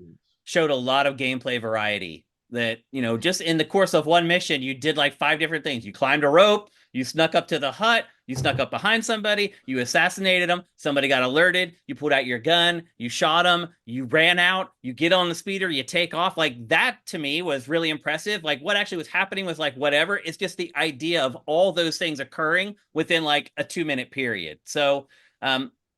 showed a lot of gameplay variety that, just in the course of one mission, you did like 5 different things. You climbed a rope, you snuck up to the hut, you snuck up behind somebody, you assassinated them, somebody got alerted, you pulled out your gun, you shot them, you ran out, you get on the speeder, you take off. Like that to me was really impressive. Like what actually was happening was like whatever. It's just the idea of all those things occurring within like a 2-minute period. So,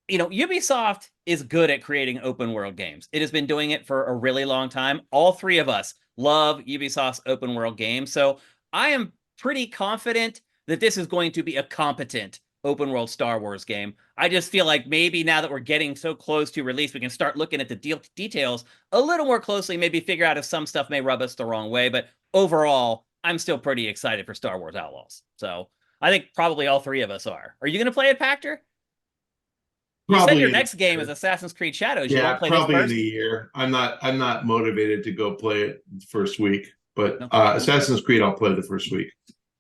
Ubisoft is good at creating open world games. It has been doing it for a really long time. All 3 of us love Ubisoft's open world games. So I am pretty confident that this is going to be a competent open world Star Wars game. I just feel like maybe now that we're getting so close to release, we can start looking at the details a little more closely, maybe figure out if some stuff may rub us the wrong way. But overall, I'm still pretty excited for Star Wars Outlaws. So I think probably all 3 of us are. Are you going to play it, Pachter? You said your next game is Assassin's Creed Shadows. Yeah, probably in a year. I'm not motivated to go play it the first week, but Assassin's Creed I'll play the first week.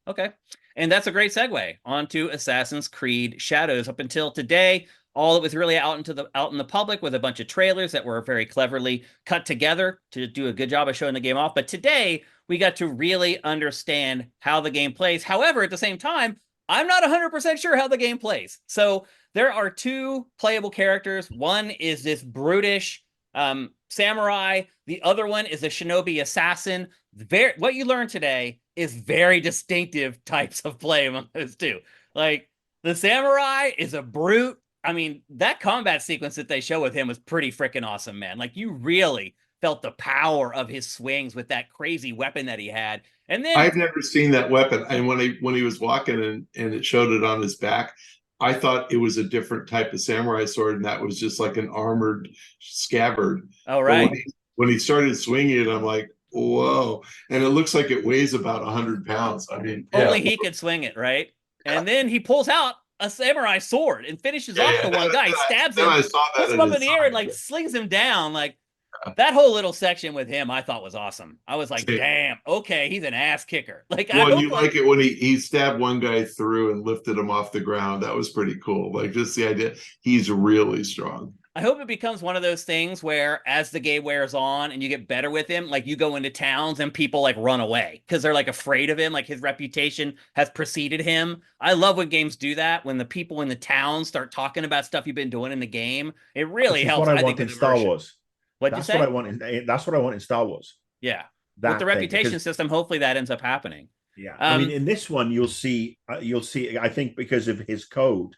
Okay, and that's a great segue onto Assassin's Creed Shadows. Up until today, all that was really out in the public with a bunch of trailers that were very cleverly cut together to do a good job of showing the game off. But today we got to really understand how the game plays. However, at the same time, I'm not 100% sure how the game plays. So there are two playable characters. One is this brutish samurai. The other one is a shinobi assassin. What you learned today is very distinctive types of play among those two. Like the samurai is a brute. I mean, that combat sequence that they show with him was pretty freaking awesome, man. Like you really felt the power of his swings with that crazy weapon that he had. And then I've never seen that weapon. And when he was walking and it showed it on his back, I thought it was a different type of samurai sword, and that was just like an armored scabbard. oh, But right. when he started swinging it, I'm like, whoa! And it looks like it weighs about 100 pounds. I mean, Only he could swing it, right? And then he pulls out a samurai sword and finishes off the one guy. He stabs him, I saw that puts him up in the air, and like slings him down. Like that whole little section with him, I thought was awesome. I was like, damn, okay, he's an ass kicker. Like, well, you like it when he stabbed one guy through and lifted him off the ground. That was pretty cool. Like just the idea, he's really strong. I hope it becomes one of those things where as the game wears on and you get better with him, like you go into towns and people like run away because they're like afraid of him. Like his reputation has preceded him. I love when games do that. When the people in the town start talking about stuff you've been doing in the game, it really helps. What I want in Star Wars. What'd you say? That's what I want in Star Wars. Yeah. With the reputation system, hopefully that ends up happening. Yeah. I mean, in this one, you'll see, I think because of his code,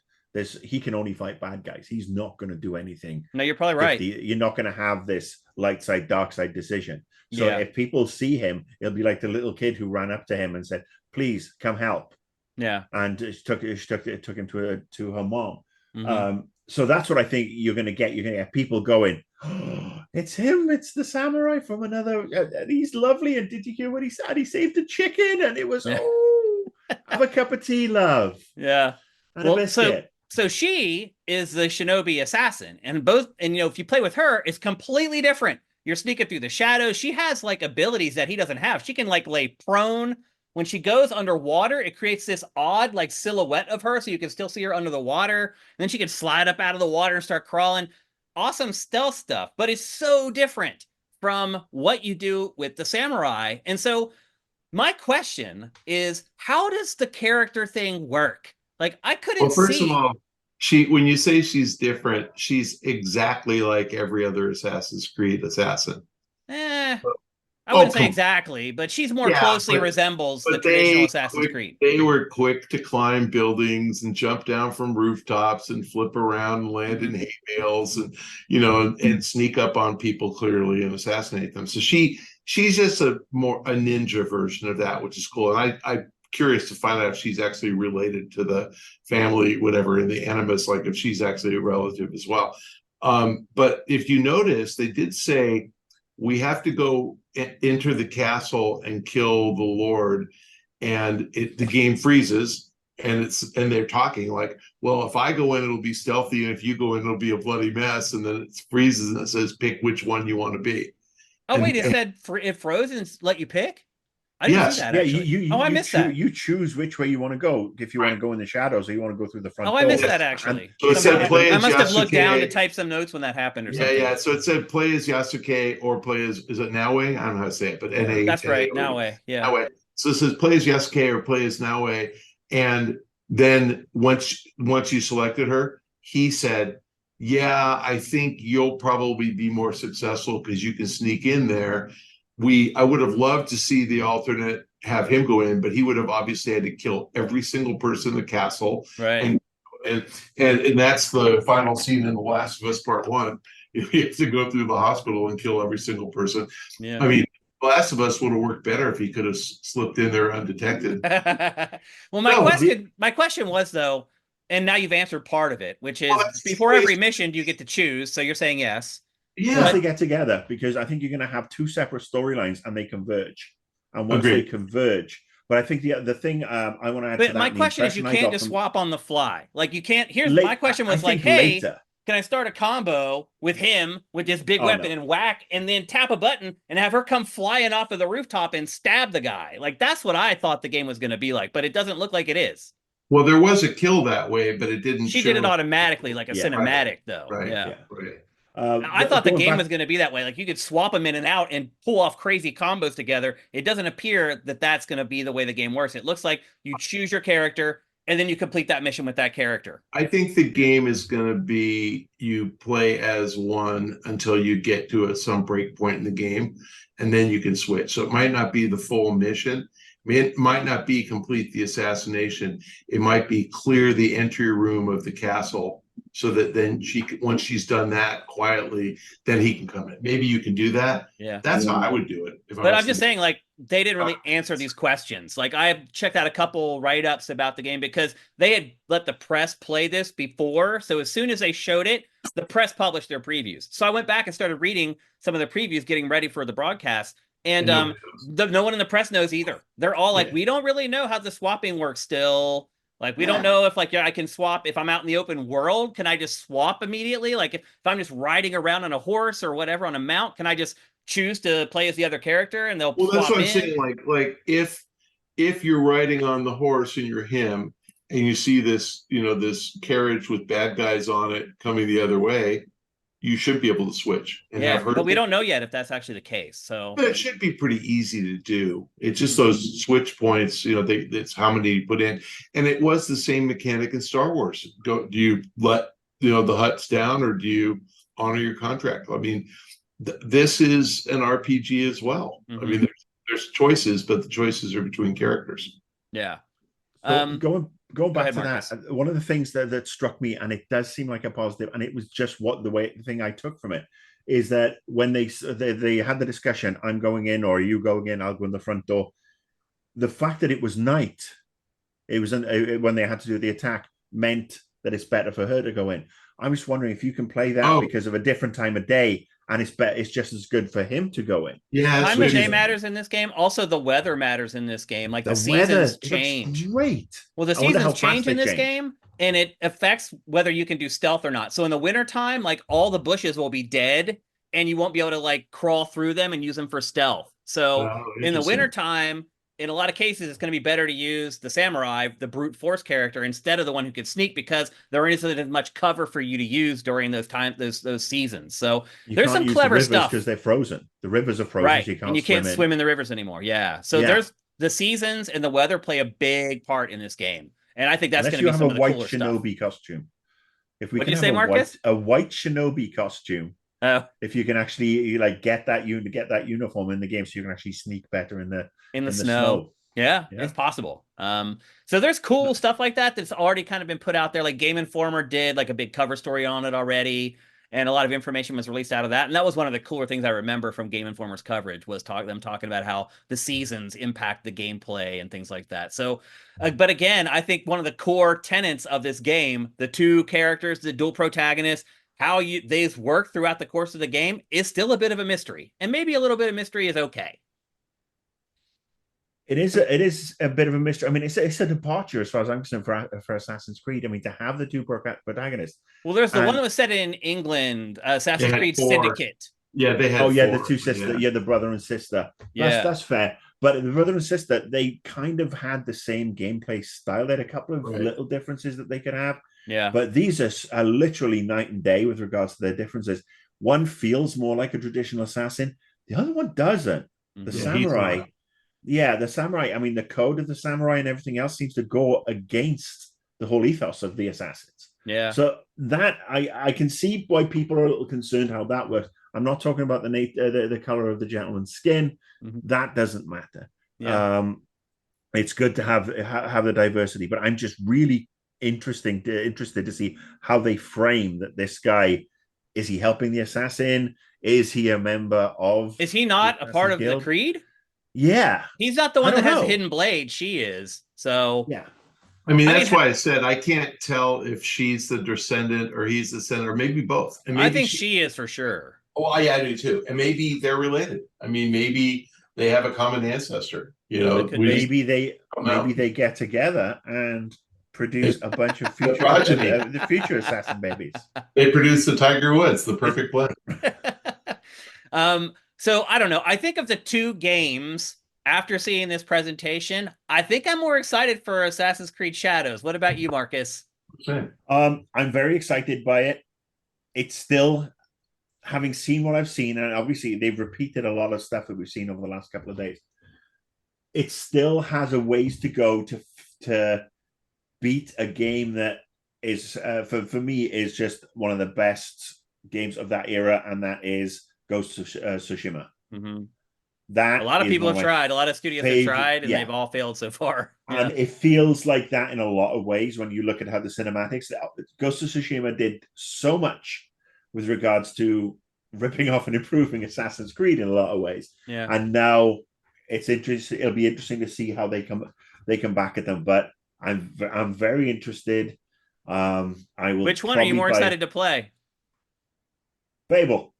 he can only fight bad guys. He's not going to do anything. No, you're probably right. You're not going to have this light side, dark side decision. So if people see him, it'll be like the little kid who ran up to him and said, please come help. Yeah. And it took him to her mom. Mm-hmm. So that's what I think you're going to get. You're going to get people going, oh, it's him. It's the samurai from another. And he's lovely. And did you hear what he said? He saved a chicken. And it was, have a cup of tea, love. Yeah. And a biscuit. So she is the shinobi assassin. And if you play with her, it's completely different. You're sneaking through the shadows. She has like abilities that he doesn't have. She can like lay prone. When she goes underwater, it creates this odd like silhouette of her so you can still see her under the water. And then she can slide up out of the water and start crawling. Awesome stealth stuff, but it's so different from what you do with the samurai. And so my question is, how does the character thing work? Like I couldn't see. Well, first of all, when you say she's different, she's exactly like every other Assassin's Creed assassin. I wouldn't say exactly, but she's more closely resembles the traditional Assassin's Creed. They were quick to climb buildings and jump down from rooftops and flip around and land in hay bales and and sneak up on people clearly and assassinate them. So she's just a ninja version of that, which is cool. And I'm curious to find out if she's actually related to the family, whatever, in the Animus, like if she's actually a relative as well. But if you notice, they did say we have to go enter the castle and kill the Lord, and the game freezes, and they're talking like, well, if I go in, it'll be stealthy, and if you go in, it'll be a bloody mess, and then it freezes and it says pick which one you want to be. Oh, wait, it froze and let you pick? I didn't see that. Actually. I missed that. You choose which way you want to go. If you want to go in the shadows, or you want to go through the front. I missed that actually. So it said play as I must have looked Yasuke. down to type some notes when that happened or something. Yeah. So it said play as Yasuke or play as, is it Naue? I don't know how to say it, but N-A. That's right, Naue. Yeah. Naue. So it says play as Yasuke or play as Naue, and then once you selected her, he said, yeah, I think you'll probably be more successful because you can sneak in there. I would have loved to see the alternate have him go in, but he would have obviously had to kill every single person in the castle. Right. And that's the final scene in The Last of Us Part 1. You have to go through the hospital and kill every single person. Yeah. I mean, The Last of Us would have worked better if he could have slipped in there undetected. Well, my question was though, and now you've answered part of it, which is before every mission, do you get to choose? So you're saying yes. Yeah, once they get together, because I think you're going to have two separate storylines and they converge. And once they converge, but I think the thing I want to add to that. But my question is, you can't just swap on the fly. Like you can't. My question was like, hey, can I start a combo with him with this big weapon and whack, and then tap a button and have her come flying off of the rooftop and stab the guy? Like that's what I thought the game was going to be like, but it doesn't look like it is. Well, there was a kill that way, but it didn't. She did it automatically, like a cinematic, though. Right. Yeah. Right. I thought the game was going to be that way. Like you could swap them in and out and pull off crazy combos together. It doesn't appear that that's going to be the way the game works. It looks like you choose your character and then you complete that mission with that character. I think the game is going to be you play as one until you get to some break point in the game, and then you can switch. So it might not be the full mission. I mean, it might not be complete the assassination. It might be clear the entry room of the castle so that then once she's done that quietly, then he can come in. Maybe you can do that. Yeah. That's how I would do it. But I'm just saying, like, they didn't really answer these questions. Like, I checked out a couple write-ups about the game because they had let the press play this before. So as soon as they showed it, the press published their previews. So I went back and started reading some of the previews, getting ready for the broadcast. And no one in the press knows either. They're all like, we don't really know how the swapping works still. Like, we don't know if, like, I can swap. If I'm out in the open world, can I just swap immediately? Like, if I'm just riding around on a horse or whatever on a mount, can I just choose to play as the other character and they'll that's what I'm in? saying. Like if you're riding on the horse and you're him and you see this, this carriage with bad guys on it coming the other way, you should be able to switch. And but we don't know yet if that's actually the case. So, but it should be pretty easy to do. It's just those switch points. It's how many you put in, and it was the same mechanic in Star Wars. Do you let the Hutts down, or do you honor your contract? I mean, this is an RPG as well. I mean, there's choices, but the choices are between characters. Yeah. So going back to Marcus. that, one of the things that struck me, and it does seem like a positive, and it was just the thing I took from it, is that when they had the discussion, I'm going in, or are you going in, I'll go in the front door. The fact that it was night, it was when they had to do the attack, meant that it's better for her to go in. I'm just wondering if you can play that because of a different time of day, and it's just as good for him to go in. Yeah, time of day matters in this game. Also, the weather matters in this game. Like the seasons change. Great. Well, the seasons change in this game, and it affects whether you can do stealth or not. So in the wintertime, like all the bushes will be dead, and you won't be able to like crawl through them and use them for stealth. So in the wintertime, in a lot of cases, it's going to be better to use the samurai, the brute force character, instead of the one who can sneak, because there isn't as much cover for you to use during those seasons. So there's some clever stuff because they're frozen. The rivers are frozen, right? So and you can't swim in the rivers anymore. Yeah. So there's the seasons and the weather play a big part in this game, and I think that's going to be some of the cooler stuff. Unless you have a white shinobi costume. If we can have Marcus? a white shinobi costume. If you can actually get that uniform in the game, so you can actually sneak better in the snow. Yeah, it's possible. So there's cool stuff like that that's already kind of been put out there. Like Game Informer did like a big cover story on it already, and a lot of information was released out of that. And that was one of the cooler things I remember from Game Informer's coverage, was them talking about how the seasons impact the gameplay and things like that. So, but again, I think one of the core tenets of this game, the two characters, the dual protagonists, how these work throughout the course of the game, is still a bit of a mystery, and maybe a little bit of mystery is okay. It is a bit of a mystery. I mean, it's a departure as far as I'm concerned for Assassin's Creed. I mean, to have the two protagonists. Well, there's the one that was set in England, Assassin's Creed Syndicate. Yeah, they had. The two sisters. Yeah, the brother and sister. That's fair. But the brother and sister, they kind of had the same gameplay style. They had a couple of little differences that they could have. Yeah. But these are literally night and day with regards to their differences. One feels more like a traditional assassin. The other one doesn't. The samurai. Yeah, the samurai. I mean, the code of the samurai and everything else seems to go against the whole ethos of the assassins. Yeah. So that I can see why people are a little concerned how that works. I'm not talking about the color of the gentleman's skin. That doesn't matter. Yeah. It's good to have the diversity, but I'm just really interested to see how they frame that. This guy, is he helping the assassin? Is he a member of? Is he not a part of the Creed? Yeah, he's not the one that has a hidden blade. She is. So yeah. I mean, that's why I said I can't tell if she's the descendant or he's the descendant, or maybe both. And maybe I think she is for sure. Oh, yeah, I do too. And maybe they're related. I mean, maybe they have a common ancestor. Maybe they get together and produce a bunch of future assassin babies. They produce the Tiger Woods, the perfect blend. So I don't know. I think of the two games after seeing this presentation, I think I'm more excited for Assassin's Creed Shadows. What about you, Marcus? I'm very excited by it. It's still, having seen what I've seen, and obviously they've repeated a lot of stuff that we've seen over the last couple of days. It still has a ways to go to beat a game that is for me is just one of the best games of that era, and that is Ghost of Tsushima. Mm-hmm. That A lot of is people one have of my tried. A lot of studios have favorite. tried, and Yeah, they've all failed so far. and it feels like that in a lot of ways when you look at how the cinematics. Ghost of Tsushima did so much with regards to ripping off and improving Assassin's Creed in a lot of ways. Yeah. And now it's interesting. It'll be interesting to see how they come back at them. But I'm very interested. I will. Which one are you more excited to play? Babel.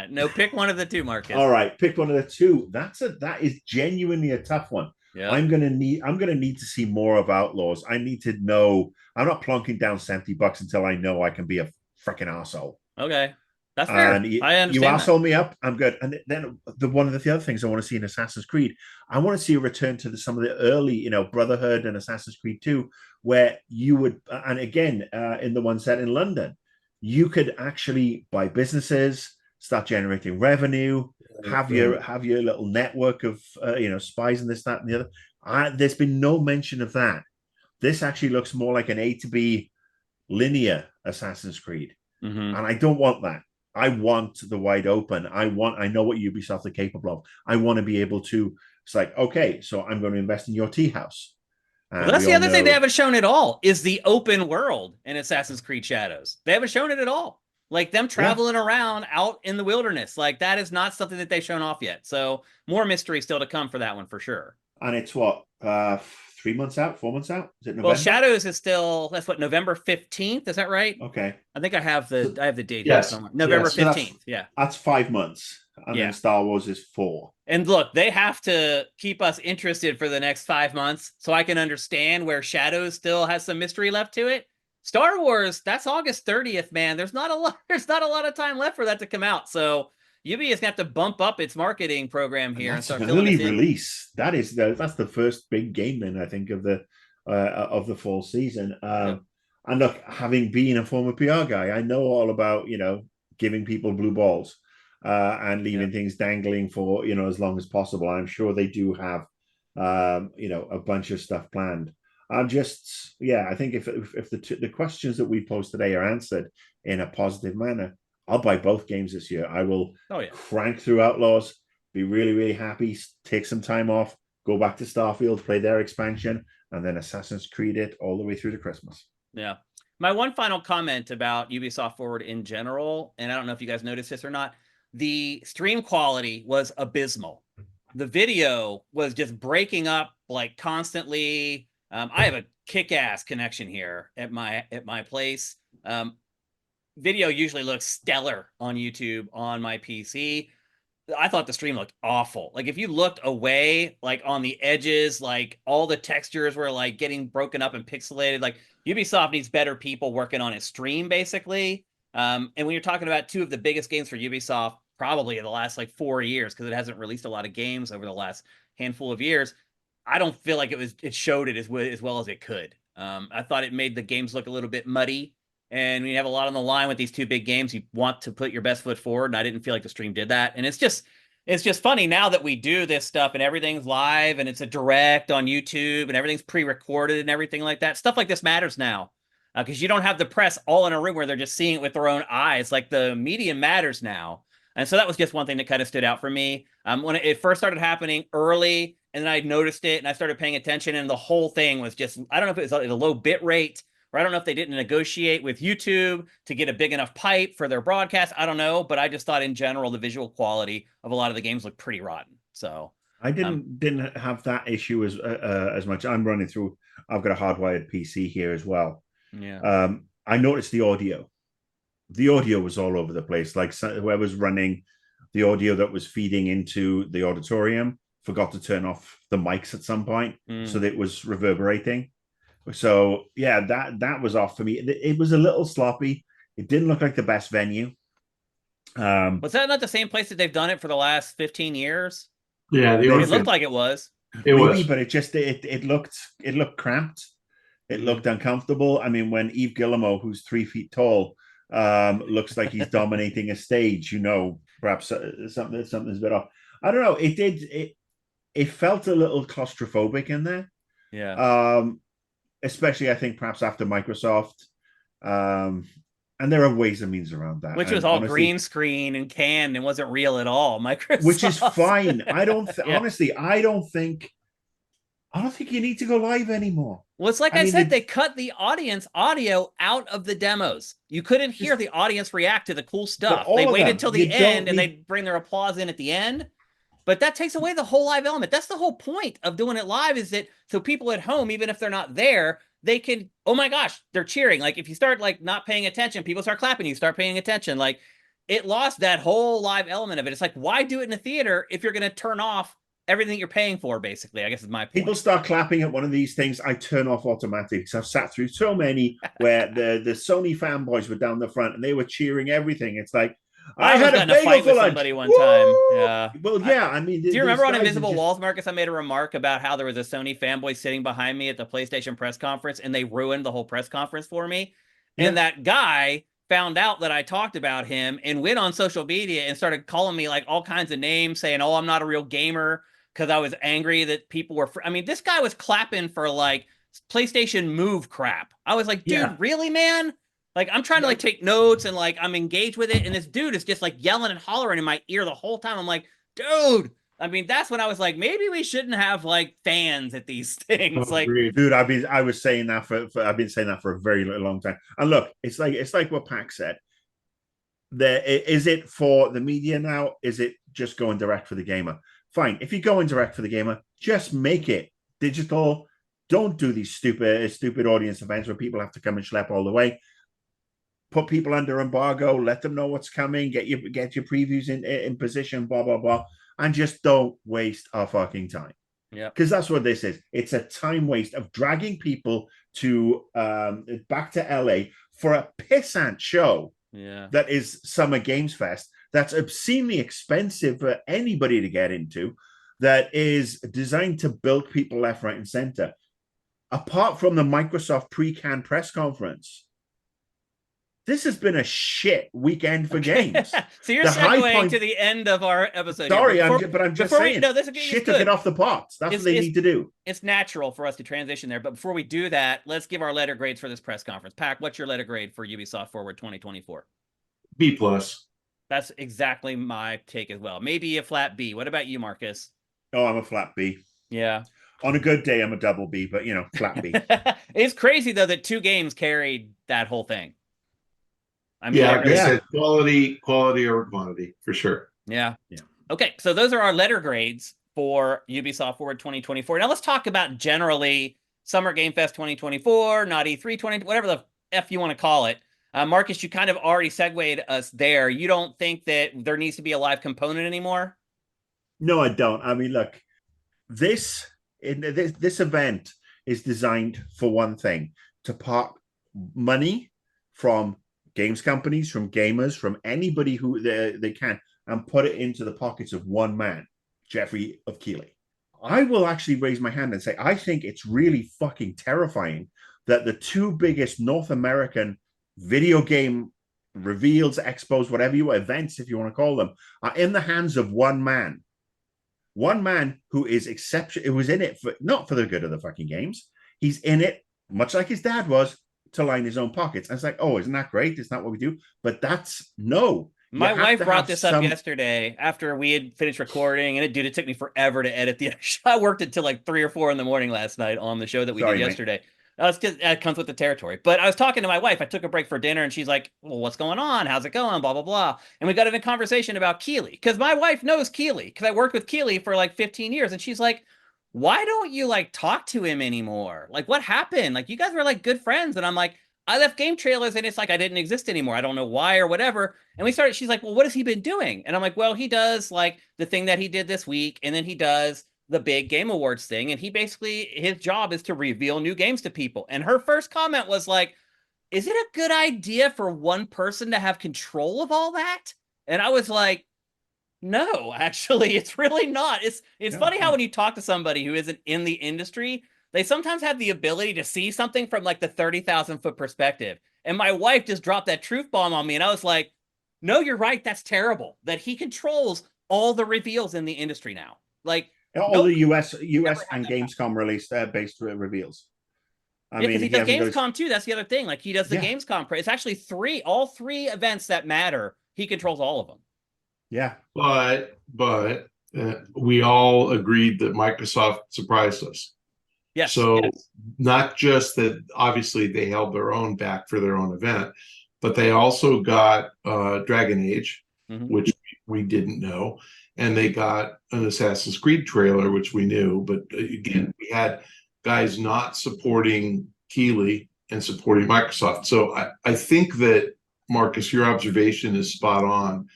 No, pick one of the two, Marcus. All right, pick one of the two. That is genuinely a tough one. Yeah. I'm gonna need to see more of Outlaws. I need to know. I'm not plunking down $70 until I know I can be a freaking arsehole. Okay. That's fair. And I understand. You arsehole me up, I'm good. And then one of the other things I want to see in Assassin's Creed, I want to see a return to some of the early, Brotherhood and Assassin's Creed 2, where you would, and again, in the one set in London, you could actually buy businesses, start generating revenue, have your little network of spies and this, that, and the other. There's been no mention of that. This actually looks more like an A to B linear Assassin's Creed, and I don't want that. I want the wide open. I know what Ubisoft are capable of. I want to be able to. It's like, okay, so I'm going to invest in your tea house. Well, that's the other thing they haven't shown at all is the open world in Assassin's Creed Shadows. They haven't shown it at all. Like them traveling around out in the wilderness. Like that is not something that they've shown off yet. So more mystery still to come for that one for sure. And it's what, 3 months out, 4 months out? Is it November? Well, Shadows is still, that's what, November 15th. Is that right? Okay. I think I have the date yes. here somewhere. November 15th. That's 5 months. And then Star Wars is 4. And look, they have to keep us interested for the next 5 months so I can understand where Shadows still has some mystery left to it. Star Wars, that's August 30th, man. There's not a lot of time left for that to come out. So Ubi is gonna have to bump up its marketing program here and start early release. That's the first big game then, I think, of the fall season. And look, having been a former PR guy, I know all about giving people blue balls and leaving things dangling for as long as possible. I'm sure they do have a bunch of stuff planned. I think if the questions that we posed today are answered in a positive manner, I'll buy both games this year. I will crank through Outlaws, be really, really happy, take some time off, go back to Starfield, play their expansion, and then Assassin's Creed it all the way through to Christmas. Yeah. My one final comment about Ubisoft Forward in general, and I don't know if you guys noticed this or not, the stream quality was abysmal. The video was just breaking up like constantly. I have a kick-ass connection here at my place. Video usually looks stellar on YouTube on my PC. I thought the stream looked awful. Like if you looked away, like on the edges, like all the textures were like getting broken up and pixelated. Like Ubisoft needs better people working on its stream, basically. And when you're talking about two of the biggest games for Ubisoft, probably in the last like 4 years, because it hasn't released a lot of games over the last handful of years, I don't feel like it showed it as well as it could. I thought it made the games look a little bit muddy. And when you have a lot on the line with these two big games, you want to put your best foot forward. And I didn't feel like the stream did that. And it's just funny now that we do this stuff and everything's live and it's a direct on YouTube and everything's pre-recorded and everything like that. Stuff like this matters now because you don't have the press all in a room where they're just seeing it with their own eyes. Like the media matters now. And so that was just one thing that kind of stood out for me. When it first started happening early and then I noticed it and I started paying attention and the whole thing was just, I don't know if it was at a low bit rate, or I don't know if they didn't negotiate with YouTube to get a big enough pipe for their broadcast. I don't know, but I just thought in general the visual quality of a lot of the games looked pretty rotten. So I didn't have that issue as much. I'm running through. I've got a hardwired PC here as well. Yeah. I noticed the audio. The audio was all over the place. Like whoever's running the audio that was feeding into the auditorium forgot to turn off the mics at some point, so that it was reverberating. So yeah, that was off for me. It was a little sloppy. It didn't look like the best venue. Was that not the same place that they've done it for the last 15 years? Yeah, it looked like it was. It was, but it looked cramped. It looked uncomfortable. I mean, when Yves Guillemot, who's 3 feet tall, looks like he's dominating a stage, perhaps something's a bit off. I don't know. It felt a little claustrophobic in there. Yeah. especially I think perhaps after Microsoft. And there are ways and means around that. Which and was all honestly, green screen and canned and wasn't real at all. Microsoft. which is fine. I don't Yeah. honestly, I don't think you need to go live anymore. Well, it's like I I mean, said, they cut the audience audio out of the demos. You couldn't hear the audience react to the cool stuff. all They of waited them, till you the don't end and need- they bring their applause in at the end. But that takes away the whole live element. That's the whole point of doing it live, is that so people at home, even if they're not there, they can, oh my gosh, they're cheering. Like if you start like not paying attention, people start clapping, you start paying attention. Like it lost that whole live element of it. It's like, why do it in a theater if you're going to turn off everything you're paying for, basically, I guess is my point. People start clapping at one of these things, I turn off automatically because I've sat through so many where the Sony fanboys were down the front and they were cheering everything. It's like, I had a bagel for lunch. Somebody one time. Yeah. Well, yeah. I mean, do you remember on Invisible Walls, Marcus? I made a remark about how there was a Sony fanboy sitting behind me at the PlayStation press conference, and they ruined the whole press conference for me. Yeah. And that guy found out that I talked about him and went on social media and started calling me like all kinds of names, saying, "Oh, I'm not a real gamer," because I was angry that people were. I mean, this guy was clapping for like PlayStation Move crap. I was like, dude, really, man? Like, I'm trying to like take notes and like I'm engaged with it, and this dude is just like yelling and hollering in my ear the whole time. I'm like, dude. I mean, that's when I was like, maybe we shouldn't have like fans at these things. Like, dude, I've been saying that for a very long time. And look, it's like what Pac said. Is it for the media now? Is it just going direct for the gamer? Fine. If you're going direct for the gamer, just make it digital. Don't do these stupid audience events where people have to come and schlep all the way. Put people under embargo, let them know what's coming, get your previews in position, blah, blah, blah, and just don't waste our fucking time. Yeah. Because that's what this is. It's a time waste of dragging people to back to LA for a pissant show that is Summer Games Fest, that's obscenely expensive for anybody to get into, that is designed to bilk people left, right, and center. Apart from the Microsoft pre-canned press conference, this has been a shit weekend for games. So you're segueing to the end of our episode. Sorry, but I'm just saying. Shit to get off the pot. That's what they need to do. It's natural for us to transition there. But before we do that, let's give our letter grades for this press conference. Pac, what's your letter grade for Ubisoft Forward 2024? B+. That's exactly my take as well. Maybe a flat B. What about you, Marcus? Oh, I'm a flat B. Yeah. On a good day, I'm a double B, but, flat B. It's crazy, though, that 2 games carried that whole thing. I mean, like I said, quality over quantity, for sure. Yeah. Okay, so those are our letter grades for Ubisoft Forward 2024. Now let's talk about generally Summer Game Fest 2024, not E3 20, whatever the F you want to call it. Marcus, you kind of already segued us there. You don't think that there needs to be a live component anymore? No, I don't. I mean, look, this event is designed for one thing: to park money from games companies, from gamers, from anybody who they can, and put it into the pockets of one man, Jeffrey of Keighley. I will actually raise my hand and say, I think it's really fucking terrifying that the 2 biggest North American video game reveals, expos, events, if you want to call them, are in the hands of one man. One man who is exceptional, who was in it for not for the good of the fucking games. He's in it, much like his dad was, to line his own pockets. And it's like, oh, isn't that great? Isn't that what we do? But that's no. My wife brought this up yesterday after we had finished recording, and it took me forever to edit the show. I worked until like 3 or 4 in the morning last night on the show that we did yesterday. It comes with the territory. But I was talking to my wife. I took a break for dinner, and she's like, well, what's going on? How's it going? Blah, blah, blah. And we got in a conversation about Keighley, because my wife knows Keighley, because I worked with Keighley for like 15 years. And she's like, why don't you like talk to him anymore? Like, what happened? Like, you guys were like good friends. And I'm like, I left Game Trailers and it's like I didn't exist anymore. I don't know why or whatever. And she's like, well, what has he been doing? And I'm like, well, he does like the thing that he did this week, and then he does the big Game Awards thing. And he basically, his job is to reveal new games to people. And her first comment was like, is it a good idea for one person to have control of all that? And I was like, no, actually, it's really not. It's funny how when you talk to somebody who isn't in the industry, they sometimes have the ability to see something from like the 30,000 foot perspective. And my wife just dropped that truth bomb on me. And I was like, no, you're right. That's terrible that he controls all the reveals in the industry now. Like all the US and Gamescom release based reveals. I Yeah, mean, because he he does hasn't got his- Gamescom too. That's the other thing. Like he does the Yeah. Gamescom. It's actually all three events that matter. He controls all of them. Yeah. But we all agreed that Microsoft surprised us. Yes. So yes. not just that, obviously they held their own back for their own event, but they also got Dragon Age, which we didn't know, and they got an Assassin's Creed trailer, which we knew. But again, we had guys not supporting Keighley and supporting Microsoft. So I think that, Marcus, your observation is spot on.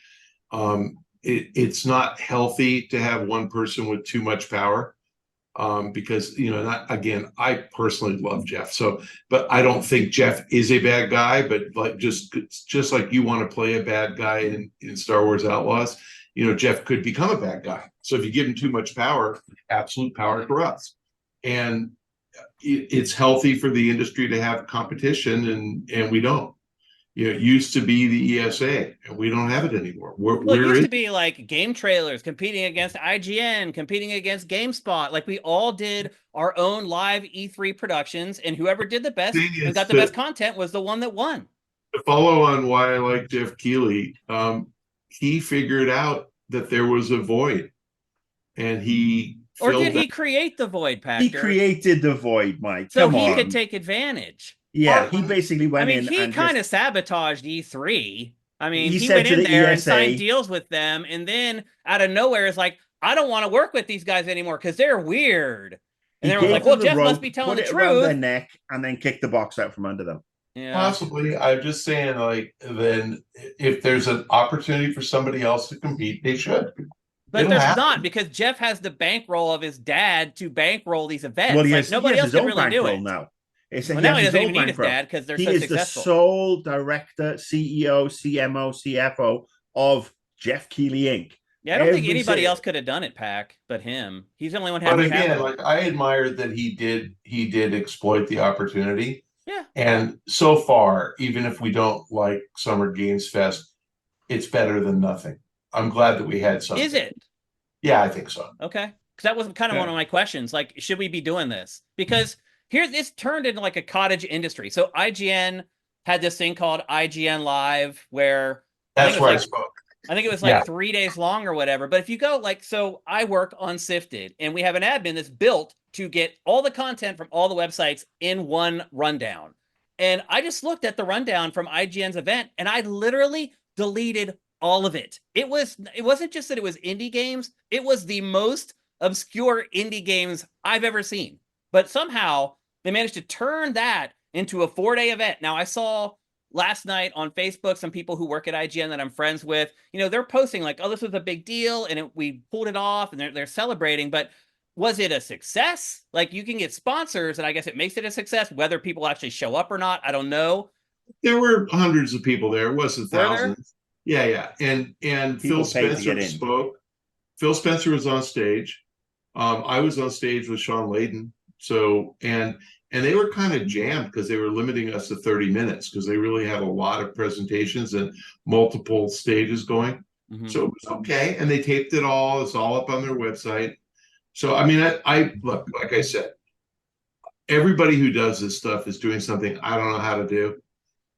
It's not healthy to have one person with too much power, because again, I personally love Jeff. So, but I don't think Jeff is a bad guy. But like just like you want to play a bad guy in Star Wars Outlaws, Jeff could become a bad guy. So if you give him too much power, absolute power corrupts, and it's healthy for the industry to have competition, and we don't. It used to be the ESA, and we don't have it anymore. Well, it used to be like game trailers competing against IGN, competing against GameSpot. Like we all did our own live E3 productions, and whoever did the best and got the best content was the one that won. To follow on why I like Jeff Keighley, he figured out that there was a void, and he or did he create the void, Pachter? He created the void, Mike. So he could take advantage. Yeah, he basically went in. He kind of sabotaged E3. I mean, he said went in there ESA, and signed deals with them, and then out of nowhere is like, I don't want to work with these guys anymore because they're weird. And everyone's like, well, Jeff must be telling the truth. Around their neck and then kick the box out from under them. Yeah. Possibly. I'm just saying, like, then if there's an opportunity for somebody else to compete, they should. But there's not, because Jeff has the bankroll of his dad to bankroll these events. Well, nobody else can really do it now. Now he doesn't even need his dad because they're so successful. He is the sole director, CEO, CMO, CFO of Jeff Keighley Inc. Yeah, I don't think anybody else could have done it, Pac, but him. He's the only one having. But again, like, I admired that he did exploit the opportunity. Yeah. And so far, even if we don't like Summer Games Fest, it's better than nothing. I'm glad that we had something. Is it? Yeah, I think so. Okay. Because that was kind of one of my questions. Like, should we be doing this? Because here, this turned into like a cottage industry. So IGN had this thing called IGN Live, where that's where I spoke. I think it was like 3 days long or whatever. But if you go so I work on Sifted, and we have an admin that's built to get all the content from all the websites in one rundown. And I just looked at the rundown from IGN's event, and I literally deleted all of it. It wasn't just that it was indie games. It was the most obscure indie games I've ever seen. But somehow they managed to turn that into a 4-day event. Now, I saw last night on Facebook some people who work at IGN that I'm friends with. They're posting like, oh, this was a big deal, and we pulled it off, and they're celebrating. But was it a success? Like, you can get sponsors, and I guess it makes it a success. Whether people actually show up or not, I don't know. There were hundreds of people there. It wasn't thousands. Yeah. And Phil Spencer spoke. Phil Spencer was on stage. I was on stage with Sean Layden. So, and they were kind of jammed because they were limiting us to 30 minutes because they really had a lot of presentations and multiple stages going. Mm-hmm. So it was okay. And they taped it all. It's all up on their website. So, I mean, I look, like I said, everybody who does this stuff is doing something I don't know how to do.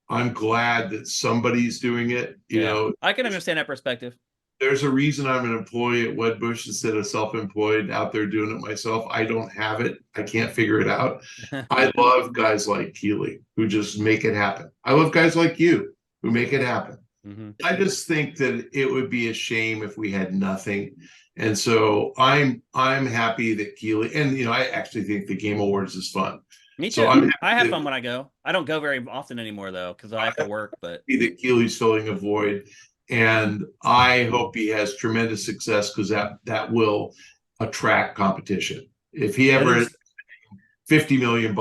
I'm glad that somebody's doing it. You know, I can understand that perspective. There's a reason I'm an employee at Wedbush instead of self-employed out there doing it myself. I don't have it. I can't figure it out. I love guys like Keighley who just make it happen. I love guys like you who make it happen. Mm-hmm. I just think that it would be a shame if we had nothing. And so I'm happy that Keighley, and I actually think the Game Awards is fun. Me too. So I have fun when I go. I don't go very often anymore though, because I have to work. But that Keighley's filling a void. And I hope he has tremendous success because that will attract competition. If he ever is $50 million,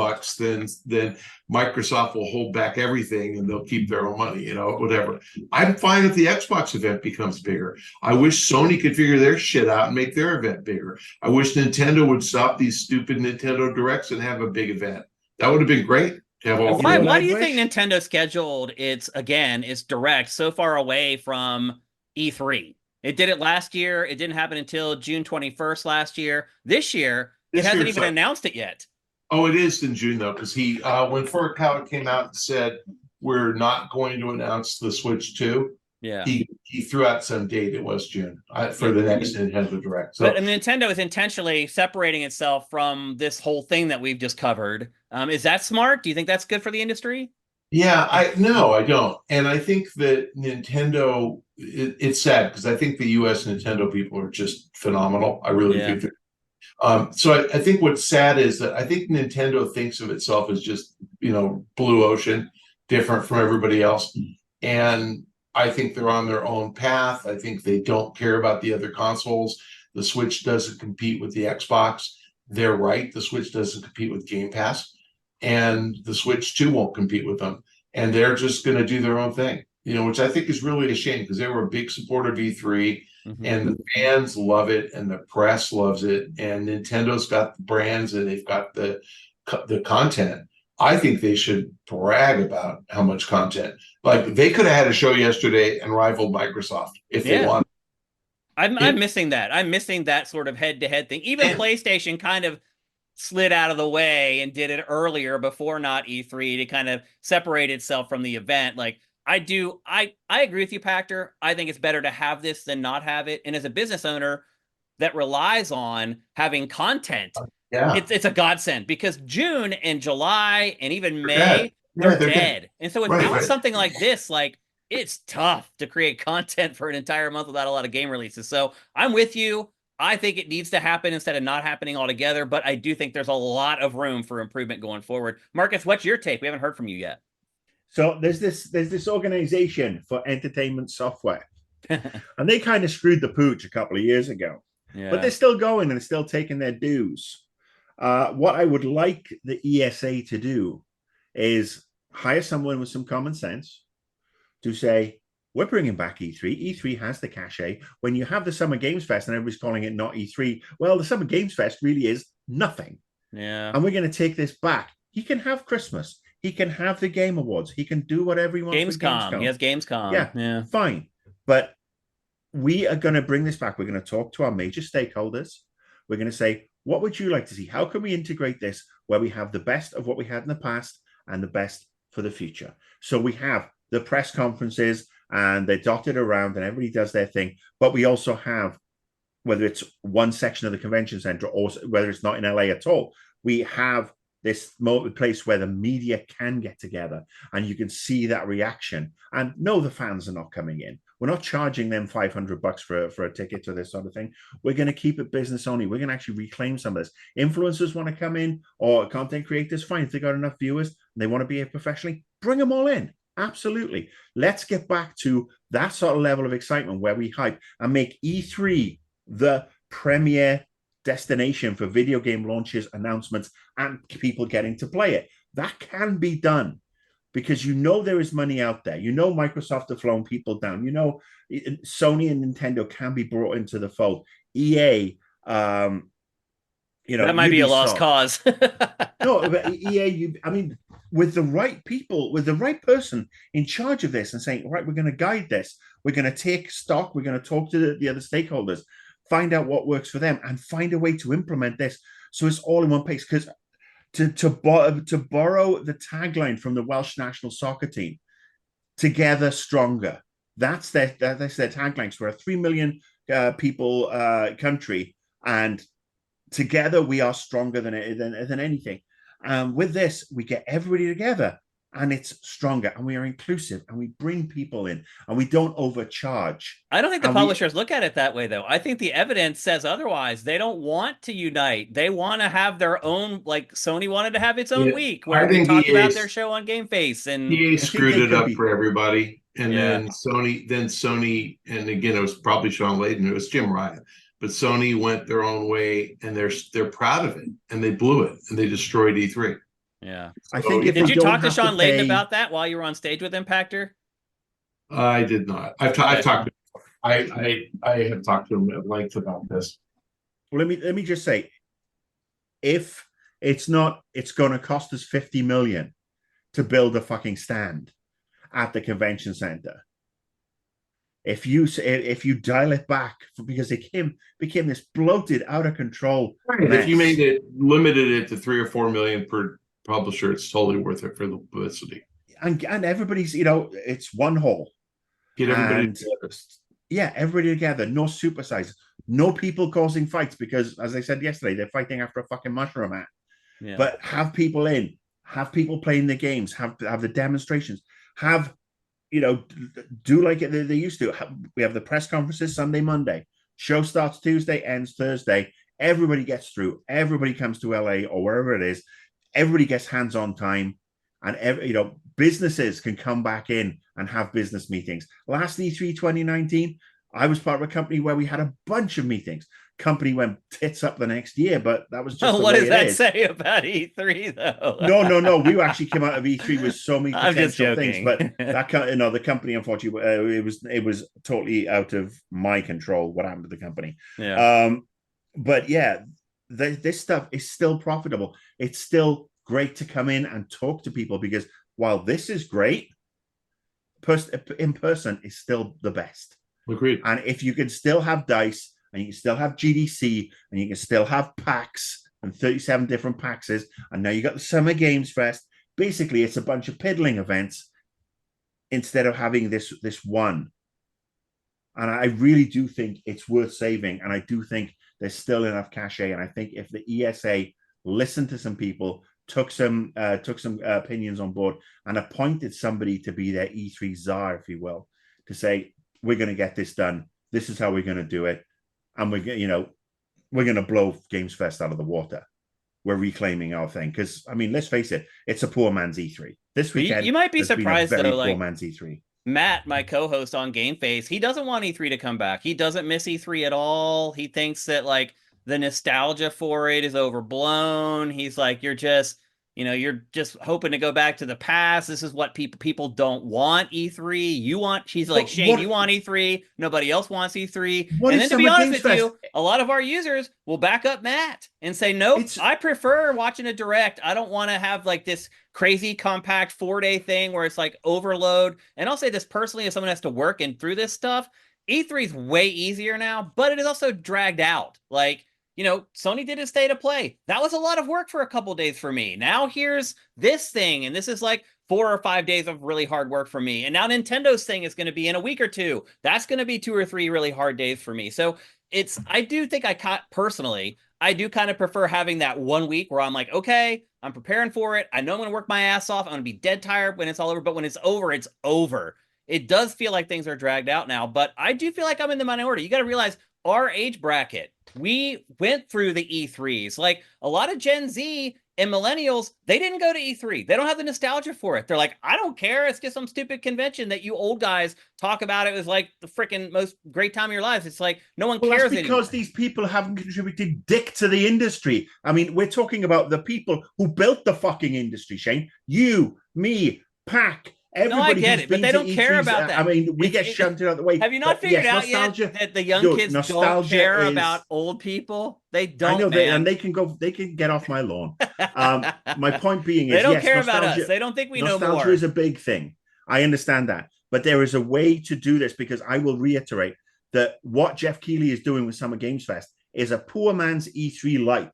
then Microsoft will hold back everything and they'll keep their own money, whatever. I'm fine if the Xbox event becomes bigger. I wish Sony could figure their shit out and make their event bigger. I wish Nintendo would stop these stupid Nintendo Directs and have a big event. That would have been great. Why do you think Nintendo scheduled its Direct so far away from E3? It did it last year. It didn't happen until June 21st last year. This year, it hasn't even announced it yet. Oh, it is in June though, because he when Furukawa came out and said we're not going to announce the Switch 2, Yeah. he threw out some date. It was June for the next Nintendo Direct. So, but Nintendo is intentionally separating itself from this whole thing that we've just covered. Is that smart? Do you think that's good for the industry? yeah, I don't, and I think that Nintendo. It's sad because I think the U.S. Nintendo people are just phenomenal. I really Yeah. do. So I think what's sad is that I think Nintendo thinks of itself as just, blue ocean, different from everybody else. And I think they're on their own path. I think they don't care about the other consoles. The Switch doesn't compete with the Xbox. They're right. The Switch doesn't compete with Game Pass. And the Switch 2 won't compete with them. And they're just going to do their own thing, which I think is really a shame because they were a big supporter of E3. And the fans love it, and the press loves it, and Nintendo's got the brands, and they've got the content. I think they should brag about how much content. Like they could have had a show yesterday and rivaled Microsoft if they wanted. I'm missing that. I'm missing that sort of head-to-head thing. Even PlayStation kind of slid out of the way and did it earlier before not E3 to kind of separate itself from the event. Like I agree with you, Pachter. I think it's better to have this than not have it. And as a business owner that relies on having content, it's a godsend because June and July and even May, they're dead. And so without something like this, like it's tough to create content for an entire month without a lot of game releases. So I'm with you. I think it needs to happen instead of not happening altogether, but I do think there's a lot of room for improvement going forward. Marcus, what's your take? We haven't heard from you yet. So there's this organization for entertainment software, and they kind of screwed the pooch a couple of years ago, but they're still going and they're still taking their dues. What I would like the ESA to do is hire someone with some common sense to say, we're bringing back E3. E3 has the cachet. When you have the Summer Games Fest and everybody's calling it not E3, well, the Summer Games Fest really is nothing. Yeah. And we're going to take this back. He can have Christmas. He can have the Game Awards. He can do whatever he wants. Gamescom. He has Gamescom. Yeah, fine. But we are going to bring this back. We're going to talk to our major stakeholders. We're going to say, what would you like to see? How can we integrate this where we have the best of what we had in the past and the best for the future? So we have the press conferences and they're dotted around and everybody does their thing. But we also have, whether it's one section of the convention center or whether it's not in LA at all, we have this place where the media can get together and you can see that reaction. And no, the fans are not coming in. We're not charging them $500 for a ticket to this sort of thing. We're going to keep it business only. We're going to actually reclaim some of this. Influencers want to come in or content creators, fine. If they got enough viewers and they want to behave professionally, bring them all in. Absolutely. Let's get back to that sort of level of excitement where we hype and make E3 the premier destination for video game launches, announcements, and people getting to play it. That can be done because there is money out there. Microsoft have flown people down. Sony and Nintendo can be brought into the fold. EA, that might be a lost cause. No, but EA, with the right people, with the right person in charge of this and saying, right, we're going to guide this. We're going to take stock. We're going to talk to the other stakeholders, find out what works for them and find a way to implement this. So it's all in one place. Because to borrow the tagline from the Welsh national soccer team, together stronger. That's their tagline. So we're a 3 million people country, and together we are stronger than anything. With this, we get everybody together and it's stronger and we are inclusive and we bring people in and we don't overcharge. I don't think the publishers look at it that way, though. I think the evidence says otherwise. They don't want to unite. They want to have their own, like Sony wanted to have its own week where we talked about their show on Game Face. And EA screwed it up for everybody. And then Sony, and again, it was probably Sean Layden, it was Jim Ryan. But Sony went their own way, and they're proud of it, and they blew it, and they destroyed E3. Yeah, I think. Did you talk to Sean Layden about that while you were on stage with him, Pachter? I did not. I've talked. I have talked to him at length about this. Well, let me just say, if it's not, it's going to cost us $50 million to build a fucking stand at the convention center. If you dial it back, because it became this bloated, out of control mess. If you made it, limited it to 3 or 4 million per publisher, it's totally worth it for the publicity. And everybody's, it's one haul. Get everybody together. Yeah, everybody together. No supersizes. No people causing fights because, as I said yesterday, they're fighting after a fucking mushroom hat. Yeah. But have people in, have people playing the games, have the demonstrations, do like they used to. We have the press conferences Sunday, Monday. Show starts Tuesday, ends Thursday. Everybody gets through. Everybody comes to LA or wherever it is. Everybody gets hands-on time, and businesses can come back in and have business meetings. Last E3 2019, I was part of a company where we had a bunch of meetings. Company went tits up the next year, but that was just what does that say about E3 though? No. We actually came out of E3 with so many potential things, but that the company, unfortunately, it was totally out of my control what happened to the company. Yeah. But yeah, this stuff is still profitable. It's still great to come in and talk to people, because while this is great, in person is still the best. Agreed. And if you can still have DICE, and you can still have GDC, and you can still have PAX and 37 different PAXs, and now you got the Summer Games Fest. Basically, it's a bunch of piddling events instead of having this one. And I really do think it's worth saving, and I do think there's still enough cachet. And I think if the ESA listened to some people, took some opinions on board, and appointed somebody to be their E3 czar, if you will, to say, we're going to get this done. This is how we're going to do it. And we're going to blow Games Fest out of the water. We're reclaiming our thing. Because, I mean, let's face it, it's a poor man's E3. This weekend, you might be surprised, though, poor man's E3. Matt, my co-host on Game Face, he doesn't want E3 to come back. He doesn't miss E3 at all. He thinks that, like, the nostalgia for it is overblown. He's like, you're just hoping to go back to the past. This is what people don't want E3. She's like, Shane, you want E3. Nobody else wants E3. And then to be honest with you, a lot of our users will back up Matt and say, nope, I prefer watching a direct. I don't want to have like this crazy compact 4-day thing where it's like overload. And I'll say this personally, if someone has to work in through this stuff, E3 is way easier now, but it is also dragged out. Like, Sony did a state of play. That was a lot of work for a couple days for me. Now here's this thing, and this is like 4 or 5 days of really hard work for me. And now Nintendo's thing is going to be in a week or two. That's going to be 2 or 3 really hard days for me. So I do think personally, I do kind of prefer having that 1 week where I'm like, okay, I'm preparing for it. I know I'm going to work my ass off. I'm going to be dead tired when it's all over. But when it's over, it's over. It does feel like things are dragged out now, but I do feel like I'm in the minority. You got to realize our age bracket, we went through the E3s. Like a lot of Gen Z and millennials, they didn't go to E3. They don't have the nostalgia for it. They're like, I don't care. It's just some stupid convention that you old guys talk about. It was like the freaking most great time of your lives. It's like no one cares that's because these people haven't contributed dick to the industry. I mean, we're talking about the people who built the fucking industry, Shane. You, me, Pac. No, I get it, but they don't care about that. I mean, we get shunted out the way. Have you not figured out yet that the young kids don't care about old people? They don't. I know, and they can get off my lawn. My point being is, they don't care about us. They don't think we know more. Nostalgia is a big thing. I understand that, but there is a way to do this, because I will reiterate that what Jeff Keighley is doing with Summer Games Fest is a poor man's E3 light.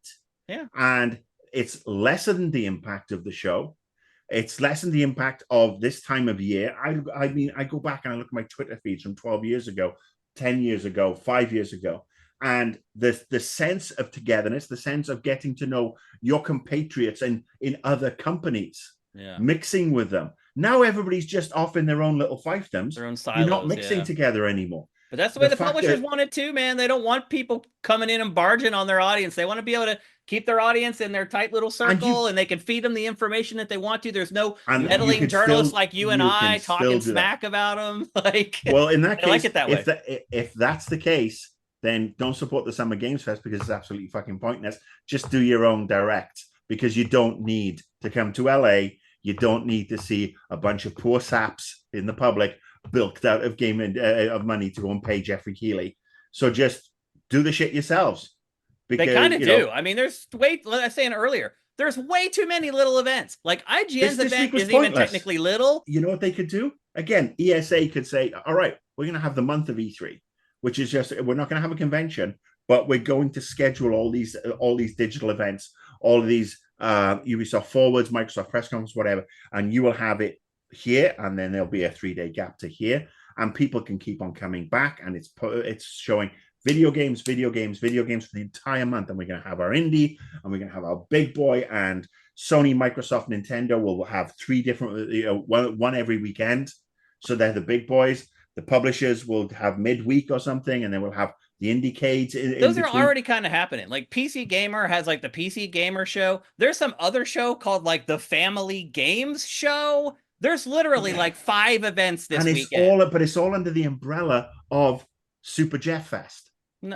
Yeah, and it's lessened the impact of the show. It's lessened the impact of this time of year. I mean, I go back and I look at my Twitter feeds from 12 years ago, 10 years ago, 5 years ago. And the sense of togetherness, the sense of getting to know your compatriots in other companies, mixing with them. Now everybody's just off in their own little fiefdoms. Their own silos. You're not mixing together anymore. But that's the way the publishers want it too, man. They don't want people coming in and barging on their audience. They want to be able to keep their audience in their tight little circle, and they can feed them the information that they want to. There's no meddling journalists like you and I talking smack about them. Like, well, in that case, like it that way. If that's the case, then don't support the Summer Games Fest, because it's absolutely fucking pointless. Just do your own direct, because you don't need to come to LA. You don't need to see a bunch of poor saps in the public bilked out of of money to go and pay Jeffrey Keighley. So just do the shit yourselves. Because, they kind of do. I mean, there's like I was saying earlier, there's way too many little events. Like IGN's event isn't even technically little. You know what they could do? again, ESA could say, all right, we're going to have the month of E3, which is just, we're not going to have a convention, but we're going to schedule all these digital events, all of these Ubisoft forwards, Microsoft press conference, whatever, and you will have it here, and then there'll be a 3-day gap to here, and people can keep on coming back, and it's showing video games for the entire month, and we're going to have our indie, and we're going to have our big boy, and Sony, Microsoft, Nintendo will have 3 different, one every weekend, so they're the big boys. The publishers will have midweek or something, and then we'll have the Indiecades. Those are already kind of happening. Like PC Gamer has like the PC Gamer show. There's some other show called like the Family Games Show. There's literally like 5 events this weekend. But it's all under the umbrella of Super Jeff Fest.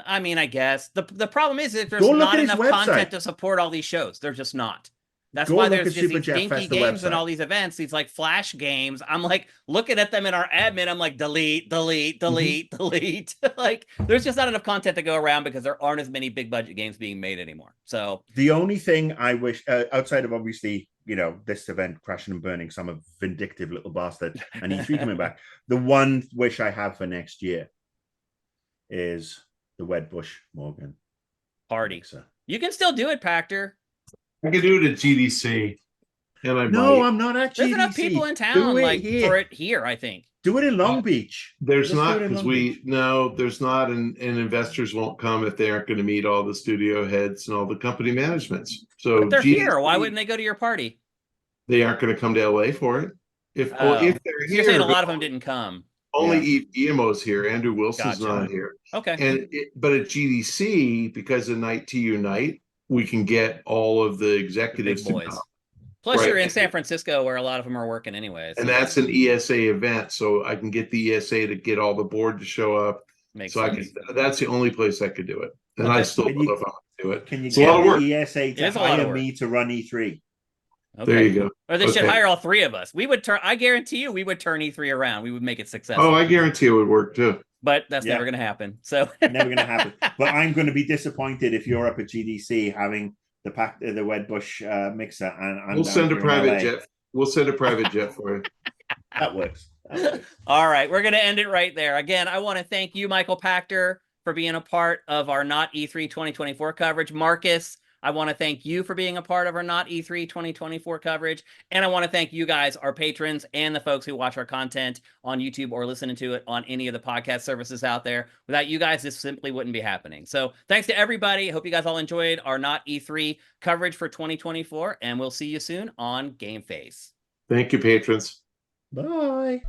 I mean, I guess the problem is that there's not enough content to support all these shows. They're just not. That's why there's just these dinky games and all these events, these like flash games. I'm like looking at them in our admin. I'm like, delete. Like, there's just not enough content to go around because there aren't as many big budget games being made anymore. So the only thing I wish, outside of obviously, this event crashing and burning, some of vindictive little bastard and E3 coming back, the one wish I have for next year is the Wedbush Morgan party. You can still do it, Pachter. I can do it at GDC. And I'm not at GDC. There's enough people in town for it here, I think. Do it in Long Beach. There's not, because there's not, and investors won't come if they aren't going to meet all the studio heads and all the company managements. So but they're here. Why wouldn't they go to your party? They aren't going to come to LA for it. If they're here, you're saying a lot of them didn't come. Only Guillermo's here. Andrew Wilson's not here. Okay. But at GDC, because of Night to Unite, we can get all of the executives to come. Plus, you're in San Francisco, where a lot of them are working anyways. And that's an ESA event, so I can get the ESA to get all the board to show up. Makes sense. That's the only place I could do it. And Okay. I still don't know if I want to do it. Can you It's a lot of get work. the ESA to hire me to run E3? Okay. There you go. Or they should hire all 3 of us. We would turn. I guarantee you, we would turn E3 around. We would make it successful. Oh, I guarantee it would work too. But that's never going to happen. So Never going to happen. But I'm going to be disappointed if you're up at GDC having the Wedbush mixer, and we'll send a private jet. We'll send a private jet for you. That works. All right, we're going to end it right there. Again, I want to thank you, Michael Pachter, for being a part of our Not E3 2024 coverage. Marcus, I want to thank you for being a part of our Not E3 2024 coverage. And I want to thank you guys, our patrons, and the folks who watch our content on YouTube or listening to it on any of the podcast services out there. Without you guys, this simply wouldn't be happening. So thanks to everybody. Hope you guys all enjoyed our Not E3 coverage for 2024. And we'll see you soon on Game Face. Thank you, patrons. Bye.